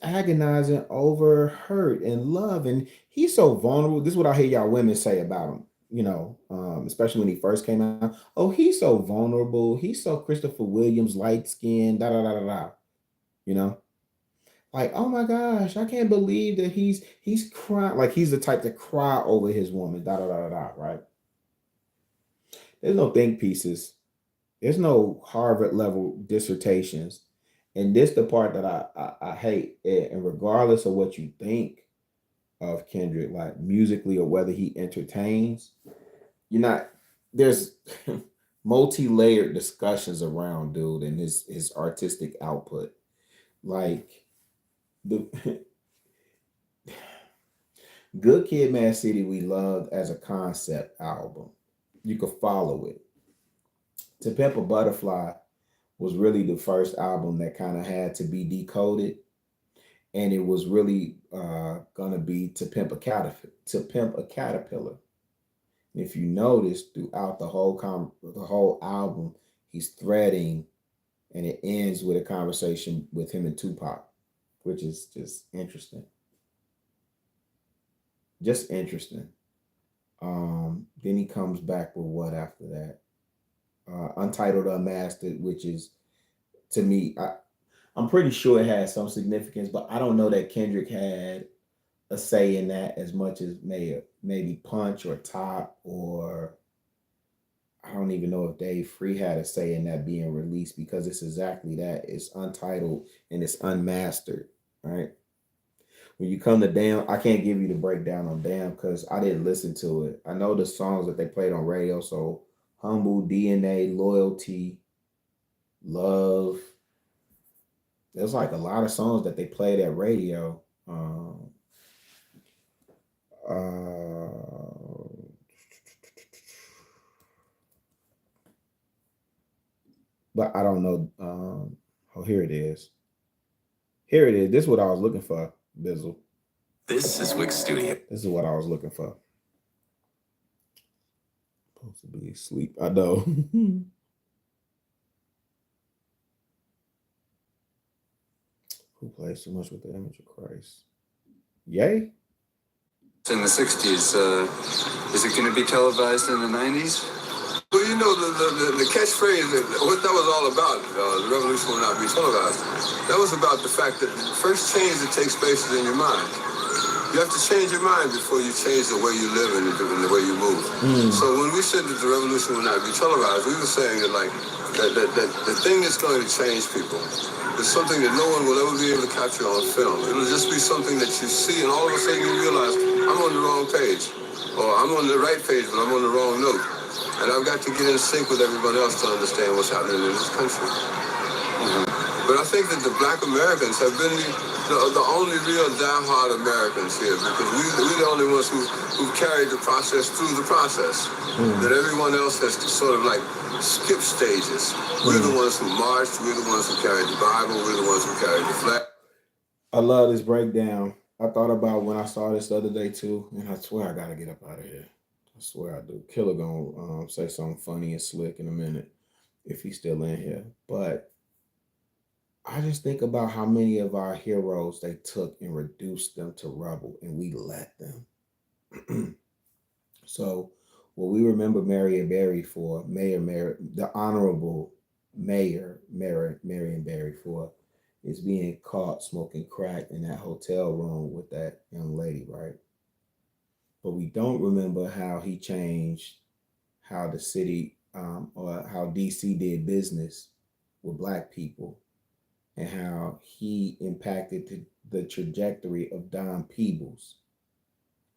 agonizing over hurt and love, and he's so vulnerable. This is what I hear y'all women say about him. You know, especially when he first came out. Oh, he's so vulnerable. He's so Christopher Williams, light skin, da da da da da. You know, like, oh my gosh, I can't believe that he's crying. Like he's the type to cry over his woman, da da da da da. Right? There's no think pieces. There's no Harvard level dissertations, and this the part that I hate. And regardless of what you think of Kendrick, like musically or whether he entertains, you're not. There's multi-layered discussions around dude and his artistic output. Like the Good Kid, Mad City, we loved as a concept album. You could follow it. To Pimp a Butterfly was really the first album that kind of had to be decoded, and it was really gonna be To Pimp a Caterpillar. And if you notice throughout the whole album, he's threading, and it ends with a conversation with him and Tupac, which is just interesting. Just interesting. Then he comes back with what after that? Untitled Unmastered, which is, to me, I'm pretty sure it has some significance, but I don't know that Kendrick had a say in that as much as maybe Punch or Top, or I don't even know if Dave Free had a say in that being released, because it's exactly that. It's untitled and it's unmastered, right? When you come to Damn, I can't give you the breakdown on Damn because I didn't listen to it. I know the songs that they played on radio. So Humble, DNA, Loyalty, Love. There's like a lot of songs that they played at radio. But I don't know. Oh, here it is. Here it is. This is what I was looking for, Bizzle. This is Wick Studio. This is what I was looking for. Supposed to be asleep. I know. Who plays so much with the image of Christ? Yay? In the 60s, is it going to be televised in the 90s? Well, you know, the catchphrase, what that was all about, the revolution will not be televised, that was about the fact that the first change that takes place is in your mind. You have to change your mind before you change the way you live and the way you move. So when we said that the revolution will not be televised, we were saying that, like, that the thing that's going to change people is something that no one will ever be able to capture on film. It'll just be something that you see, and all of a sudden you realize, I'm on the wrong page, or I'm on the right page, but I'm on the wrong note. And I've got to get in sync with everyone else to understand what's happening in this country. But I think that the Black Americans have been the only real die-hard Americans here, because we're the only ones who've carried the process through the process. That everyone else has to sort of like skip stages. We're the ones who marched, we're the ones who carried the Bible, we're the ones who carried the flag. I love this breakdown. I thought about when I saw this the other day too, and I swear I gotta get up out of here. I swear I do. Killer gonna say something funny and slick in a minute if he's still in here. But I just think about how many of our heroes they took and reduced them to rubble, and we let them. So what we remember Marion Barry for, the Honorable Mayor Marion Barry for, is being caught smoking crack in that hotel room with that young lady, right? But we don't remember how he changed how the city or how DC did business with Black people, and how he impacted the trajectory of Don Peebles,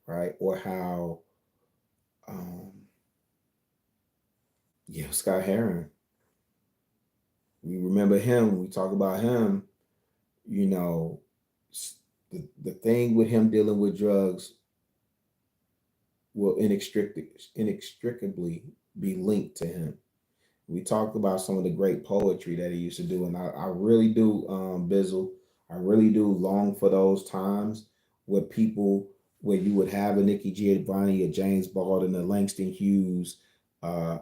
right? Or how, Scott Herron. We remember him. We talk about him. You know, the thing with him dealing with drugs will inextricably be linked to him. We talked about some of the great poetry that he used to do, and I really do, Bizzle, I really do long for those times where you would have a Nikki Giovanni, a James Baldwin, a Langston Hughes, a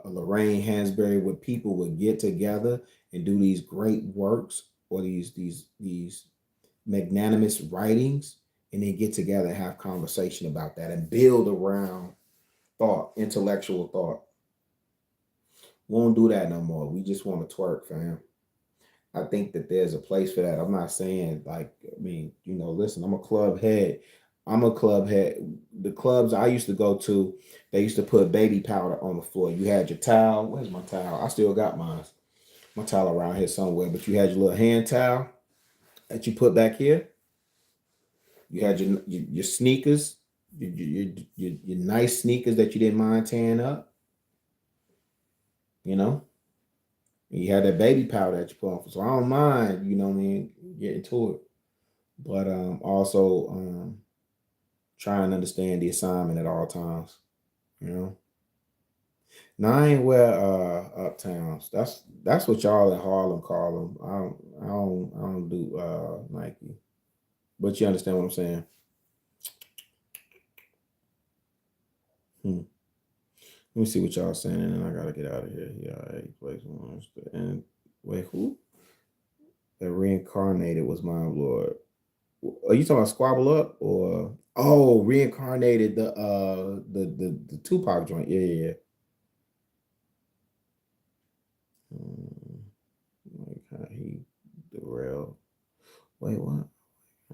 Lorraine Hansberry, where people would get together and do these great works or these magnanimous writings, and then get together and have conversation about that and build around thought, intellectual thought. Won't do that no more. We just want to twerk, fam. I think that there's a place for that. I'm not saying listen, I'm a club head. The clubs I used to go to, they used to put baby powder on the floor. You had your towel. Where's my towel? I still got mine. My towel around here somewhere, but you had your little hand towel that you put back here. You had your sneakers, your nice sneakers that you didn't mind tearing up. You know, and you had that baby powder that you put on. So I don't mind, getting to it. But also try and understand the assignment at all times, Now I ain't wear uptowns. That's what y'all in Harlem call them. I don't do Nike. But you understand what I'm saying? Let me see what y'all saying, and then I gotta get out of here. Yeah, and wait, who? That reincarnated was my Lord. Are you talking about Squabble Up or reincarnated the Tupac joint? Yeah. Like how he Wait, what?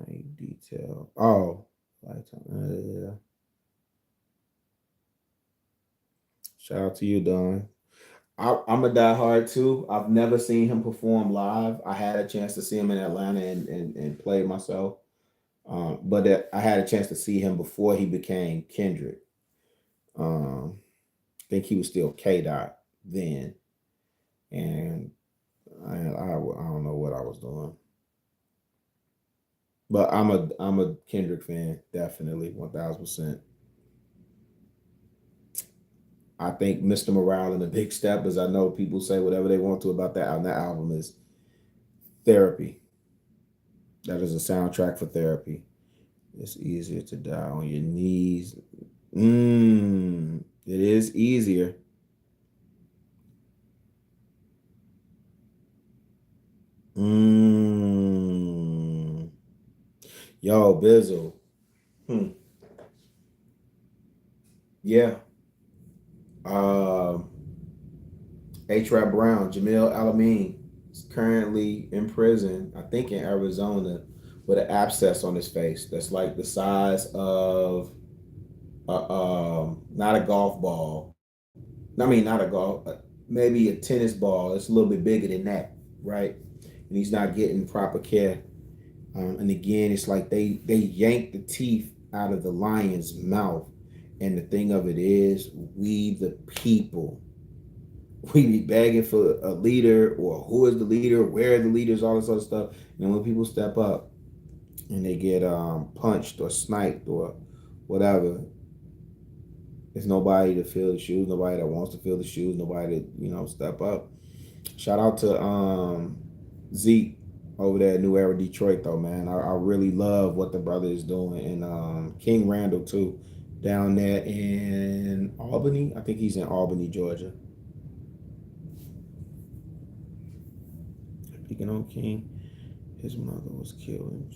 I detail. Oh, lifetime. Yeah. Shout out to you, Don. I'm a diehard too. I've never seen him perform live. I had a chance to see him in Atlanta and play myself. But I had a chance to see him before he became Kendrick. I think he was still K Dot then, and I don't know what I was doing. But I'm a Kendrick fan, definitely 1000%. I think Mr. Morale and the Big Step, as I know people say whatever they want to about that album. That album is therapy. That is a soundtrack for therapy. It's easier to die on your knees. It is easier. Yo, Bizzle. Yeah. H-Rap Brown, Jamil Alameen is currently in prison, I think in Arizona, with an abscess on his face that's like the size of not a golf ball. I mean, not a golf, maybe a tennis ball. It's a little bit bigger than that, right? And he's not getting proper care. And again, it's like they yanked the teeth out of the lion's mouth. And the thing of it is, we the people, we be begging for a leader, or who is the leader, where are the leaders, all this other stuff. And when people step up and they get punched or sniped or whatever, there's nobody to fill the shoes, nobody that wants to fill the shoes, nobody to, step up. Shout out to Zeke over there at New Era Detroit, though, man. I really love what the brother is doing. And King Randall, too, down there in Albany. I think he's in Albany, Georgia. Speaking on King, his mother was killed.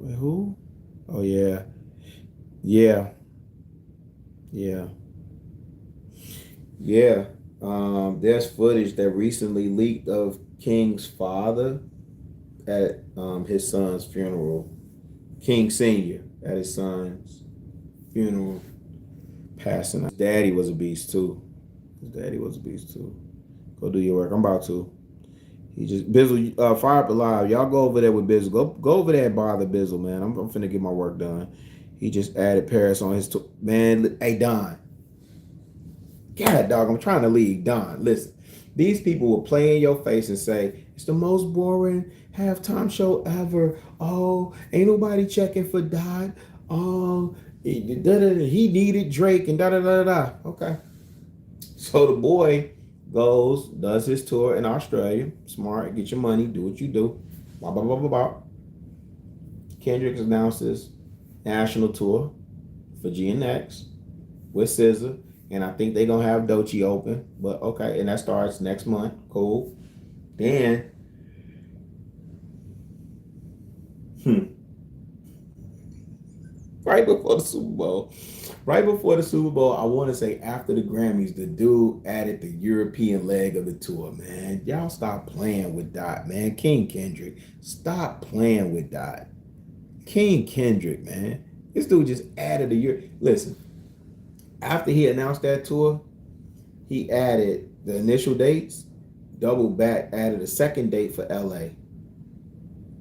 Wait, who? Oh, yeah. Yeah. There's footage that recently leaked of King's father at his son's funeral. King Sr. at his son's funeral, passing. His daddy was a beast too. Go do your work. I'm about to. He just Bizzle, fire up alive. Y'all go over there with Bizzle. Go over there and bother Bizzle, man. I'm finna get my work done. He just added Paris on his man. Hey Don. God, dog, I'm trying to leave. Don, listen. These people will play in your face and say, it's the most boring halftime show ever. Oh, ain't nobody checking for Dot. Oh, he needed Drake and da-da-da-da. Okay. So the boy goes, does his tour in Australia. Smart, get your money, do what you do. Blah, blah, blah, blah, blah. Kendrick announces national tour for GNX with SZA. And I think they're going to have Doechii open. But okay, and that starts next month. Cool. Then, right before the Super Bowl, I want to say after the Grammys, the dude added the European leg of the tour, man. Y'all stop playing with Dot, man. King Kendrick, stop playing with Dot. King Kendrick, man. This dude just added a year. Listen, after he announced that tour, he added the initial dates, doubled back, added a second date for LA,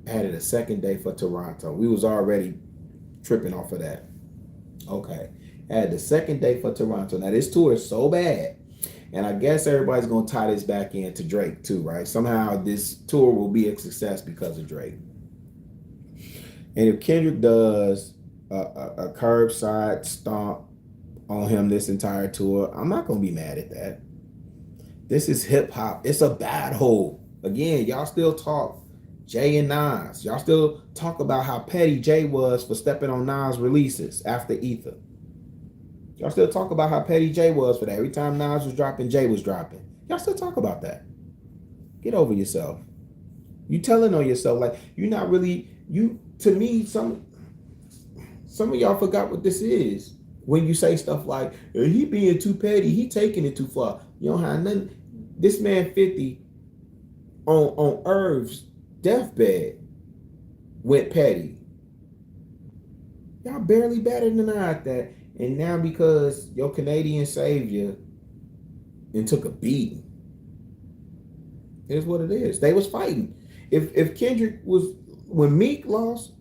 added a second date for Toronto. We was already tripping off of that. Okay. Added the second date for Toronto. Now this tour is so bad, and I guess everybody's going to tie this back into Drake too, right? Somehow this tour will be a success because of Drake. And if Kendrick does a curbside stomp on him this entire tour, I'm not gonna be mad at that. This is hip hop. It's a battle. Again, y'all still talk Jay and Nas. Y'all still talk about how petty Jay was for stepping on Nas releases after Ether. Y'all still talk about how petty Jay was for that. Every time Nas was dropping, Jay was dropping. Y'all still talk about that. Get over yourself. You telling on yourself like you're not really to me, some of y'all forgot what this is. When you say stuff like, he being too petty, he taking it too far. You don't have nothing. This man 50 on Irv's deathbed went petty. Y'all barely batted an eye at that. And now because your Canadian savior and took a beating. Here's what it is. They was fighting. If Kendrick was, when Meek lost,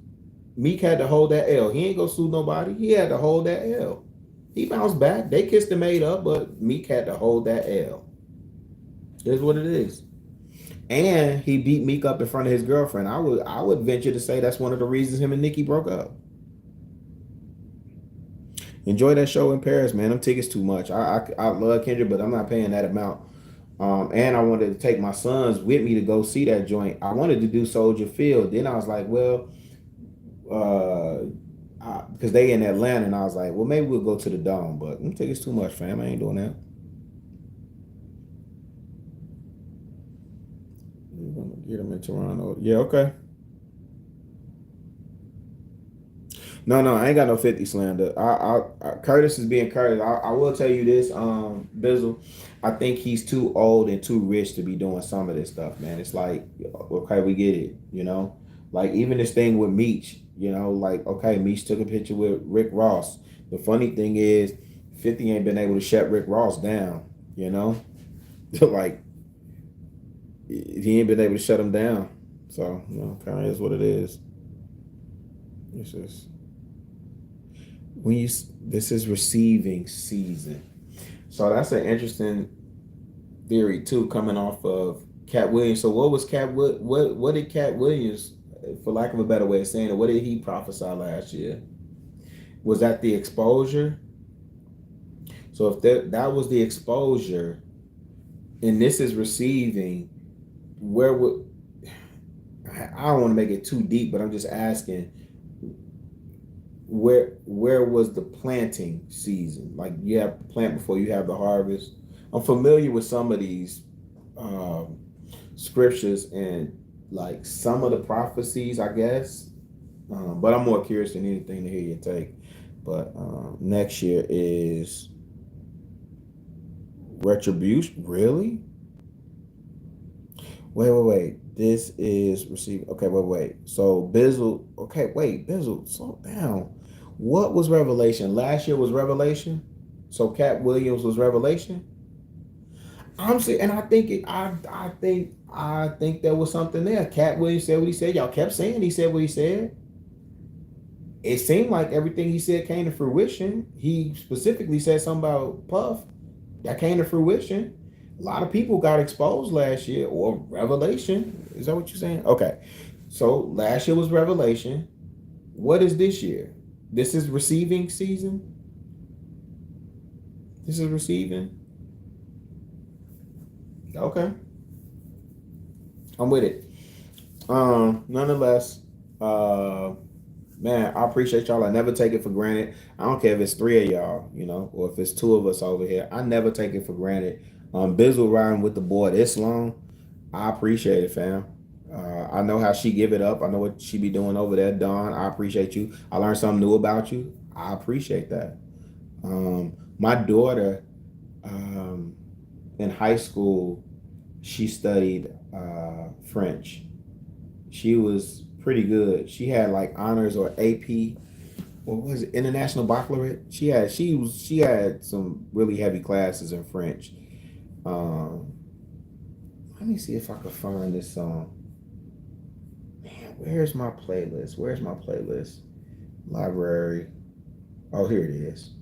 Meek had to hold that L. He ain't gonna sue nobody. He had to hold that L. He bounced back. They kissed and made up, but Meek had to hold that L. Here's what it is. And he beat Meek up in front of his girlfriend. I would venture to say that's one of the reasons him and Nicki broke up. Enjoy that show in Paris, man. Them tickets too much. I love Kendrick, but I'm not paying that amount. And I wanted to take my sons with me to go see that joint. I wanted to do Soldier Field. Then I was like, well, because they in Atlanta, and I was like, well, maybe we'll go to the Dome. But them tickets too much, fam. I ain't doing that. We're gonna get them in Toronto. Yeah, okay. No, I ain't got no 50 slander. Curtis is being Curtis. I will tell you this, Bizzle. I think he's too old and too rich to be doing some of this stuff, man. It's like, okay, we get it, you know? Like, even this thing with Meech, you know, like, okay, Meech took a picture with Rick Ross. The funny thing is, 50 ain't been able to shut Rick Ross down, you know? Like, he ain't been able to shut him down. So, you know, kind of is what it is. It's just... this is receiving season, so that's an interesting theory too, coming off of Cat Williams. So what was what did Cat Williams, for lack of a better way of saying it, what did he prophesy last year? Was that the exposure? So if that was the exposure, and this is receiving, where would, I don't want to make it too deep, but I'm just asking, where was the planting season? Like, you have to plant before you have the harvest. I'm familiar with some of these scriptures and like some of the prophecies, I guess, but I'm more curious than anything to hear your take. But next year is retribution. Really? Wait. This is receiving. Okay, wait. So Bizzle. Okay, wait, Bizzle, slow down. What was Revelation? Last year was Revelation. So Cat Williams was Revelation. I'm saying, and I think I think there was something there. Cat Williams said what he said. Y'all kept saying he said what he said. It seemed like everything he said came to fruition. He specifically said something about Puff that came to fruition. A lot of people got exposed last year, or Revelation. Is that what you're saying? Okay. So last year was Revelation. What is this year? This is receiving season? This is receiving? Okay. I'm with it. Nonetheless, man, I appreciate y'all. I never take it for granted. I don't care if it's 3 of y'all, you know, or if it's 2 of us over here. I never take it for granted. Bizzle riding with the boy this long. I appreciate it, fam. I know how she give it up. I know what she be doing over there, Dawn. I appreciate you. I learned something new about you. I appreciate that. My daughter, in high school, she studied French. She was pretty good. She had like honors or AP. What was it? International Baccalaureate. She had some really heavy classes in French. Let me see if I can find this song. Man, where's my playlist? Library. Oh, here it is.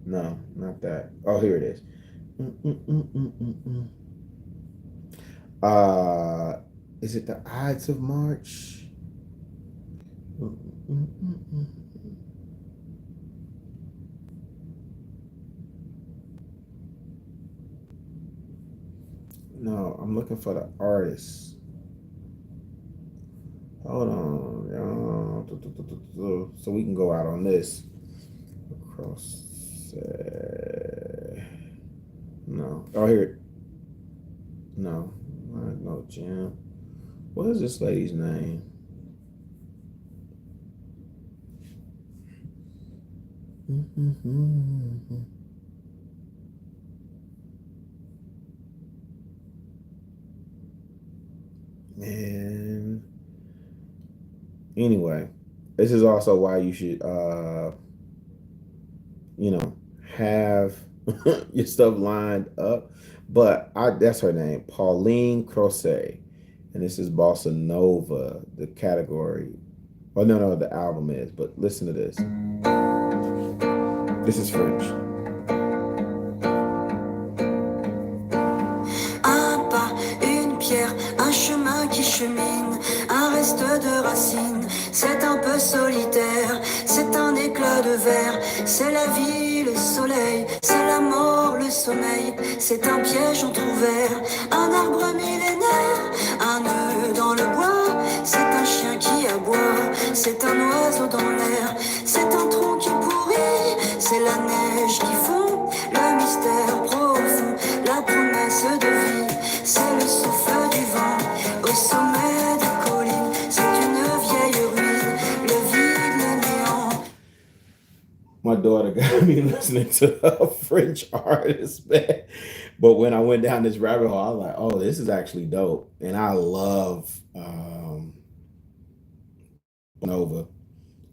No, not that. Oh, here it is. Is it the Ides of March? No, I'm looking for the artist. Hold on, y'all. So we can go out on this. Across. No. Oh, here. No. No, Jam. What is this lady's name? And anyway, this is also why you should have your stuff lined up. But that's her name, Pauline Crocet. And this is Bossa Nova, the category. Oh no, the album is, but listen to this. This is French. Un pas, une pierre, un chemin qui chemine, un reste de racines. C'est un peu solitaire, c'est un éclat de verre. C'est la vie, le soleil, c'est la mort, le sommeil. C'est un piège entrouvert, un arbre millénaire, un nœud dans le bois. C'est un chien qui aboie, c'est un oiseau dans l'air. C'est un tronc qui pourrit, c'est la neige qui fond. Le mystère profond, la promesse de vie, c'est le souffle du vent au sommet des collines. C'est une vieille ruine, le vide, le néant. My daughter got me listening to a French artist, man. But when I went down this rabbit hole, I was like, oh, this is actually dope. And I love Nova.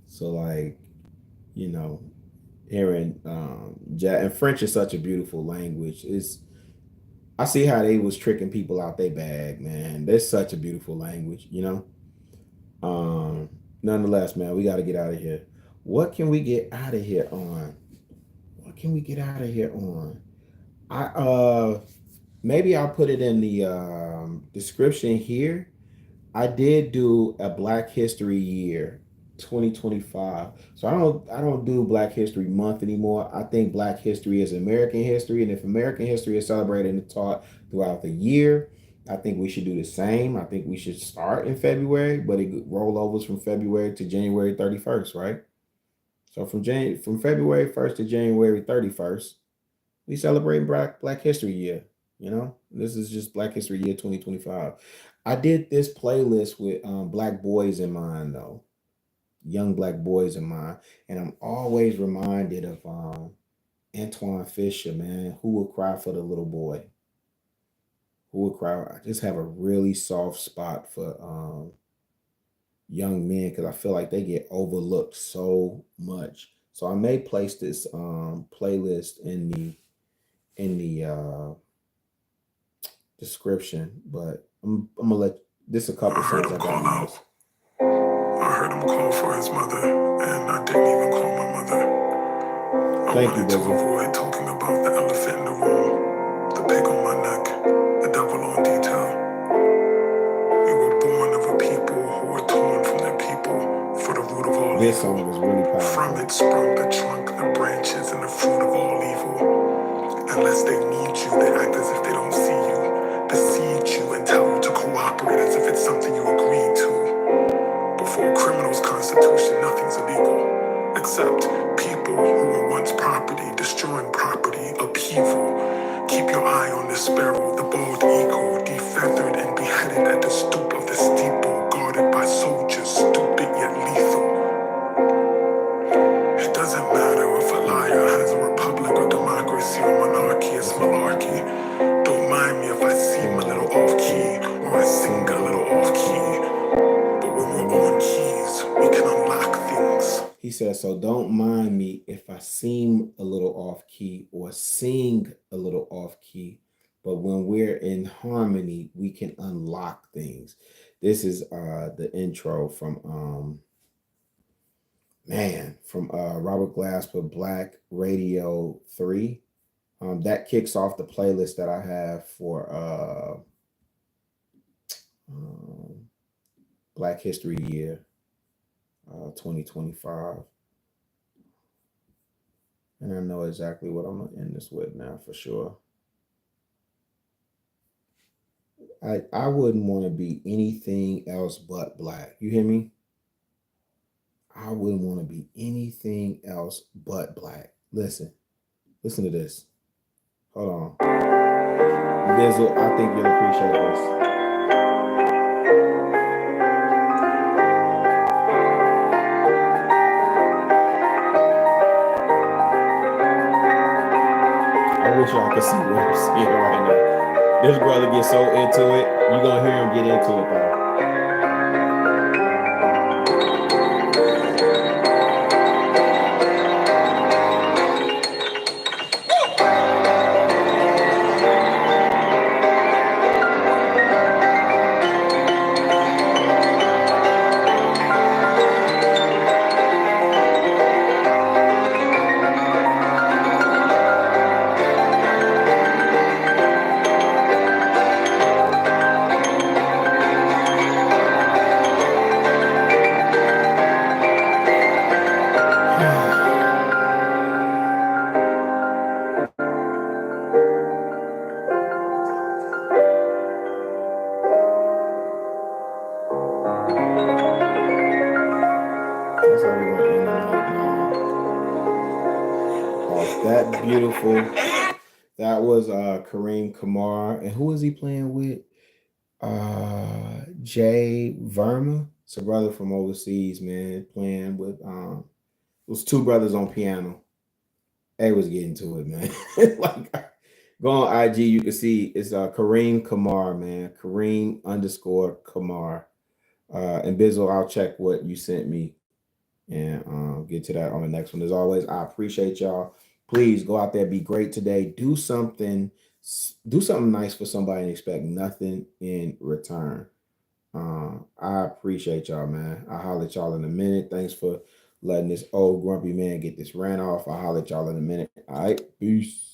So like, hearing and French is such a beautiful language. I see how they was tricking people out their bag, man. That's such a beautiful language, Nonetheless, man, we got to get out of here. What can we get out of here on? What can we get out of here on? Maybe I'll put it in the description here. I did do a Black History Year 2025. So I don't do Black History Month anymore. I think Black History is American history, and if American history is celebrated and taught throughout the year, I think we should do the same. I think we should start in February, but it rollovers from February to January 31st, right? So from February 1st to January 31st, we celebrate Black History Year. This is just Black History Year 2025. I did this playlist with Black boys in mind, though. Young Black boys in mind. And I'm always reminded of Antoine Fisher, man. Who Will Cry for the Little Boy? Who Will Cry? I just have a really soft spot for young men because I feel like they get overlooked so much. So I may place this playlist in the description, but I'm gonna let this a couple songs I got on this. I heard him call for his mother, and I didn't even call my mother. I wanted to avoid talking about the elephant in the room, the pig on my neck, the devil on detail. We were born of a people who were torn from their people for the root of all this evil. Song is really powerful. From it sprung the trunk, the branches, and the fruit of all evil. Unless they need you, they act as if they don't see you, deceive you, and tell you to cooperate as if it's something you agreed to. Before a criminal's constitution, nothing's illegal, except people who were once property, destroying property, upheaval. Keep your eye on the sparrow, the bald eagle, defeathered and beheaded at the stoop of the steeple, guarded by soldiers, stupid yet lethal. It doesn't matter if a liar has a republic or democracy or monarchy, it's malarkey. Don't mind me if I seem a little off-key, or I sing a little off-key. But when we're on keys, we can unlock things. He says, so don't mind me if I seem a little off key or sing a little off key, but when we're in harmony, we can unlock things. This is the intro from Robert Glasper, Black Radio 3. That kicks off the playlist that I have for Black History Year 2025. And I know exactly what I'm gonna end this with now for sure. I wouldn't want to be anything else but black. You hear me? I wouldn't want to be anything else but black. Listen to this. Hold on. Dizzle, I think you'll appreciate this. I wish y'all could see what I'm seeing right now. This brother gets so into it. You're gonna hear him get into it though. That's how we're gonna end the night, man. Off that beautiful. That was Kareem Kamar. And who is he playing with? Jay Verma. It's a brother from overseas, man, playing with those two brothers on piano. They was getting to it, man. Like go on IG, you can see it's Kareem Kamar, man. Kareem_Kamar. And Bizzle, I'll check what you sent me and get to that on the next one. As always, I appreciate y'all. Please go out there, be great today. Do something nice for somebody and expect nothing in return. I appreciate y'all, man. I'll holler at y'all in a minute. Thanks for letting this old grumpy man get this rant off. I'll holler at y'all in a minute. All right, peace.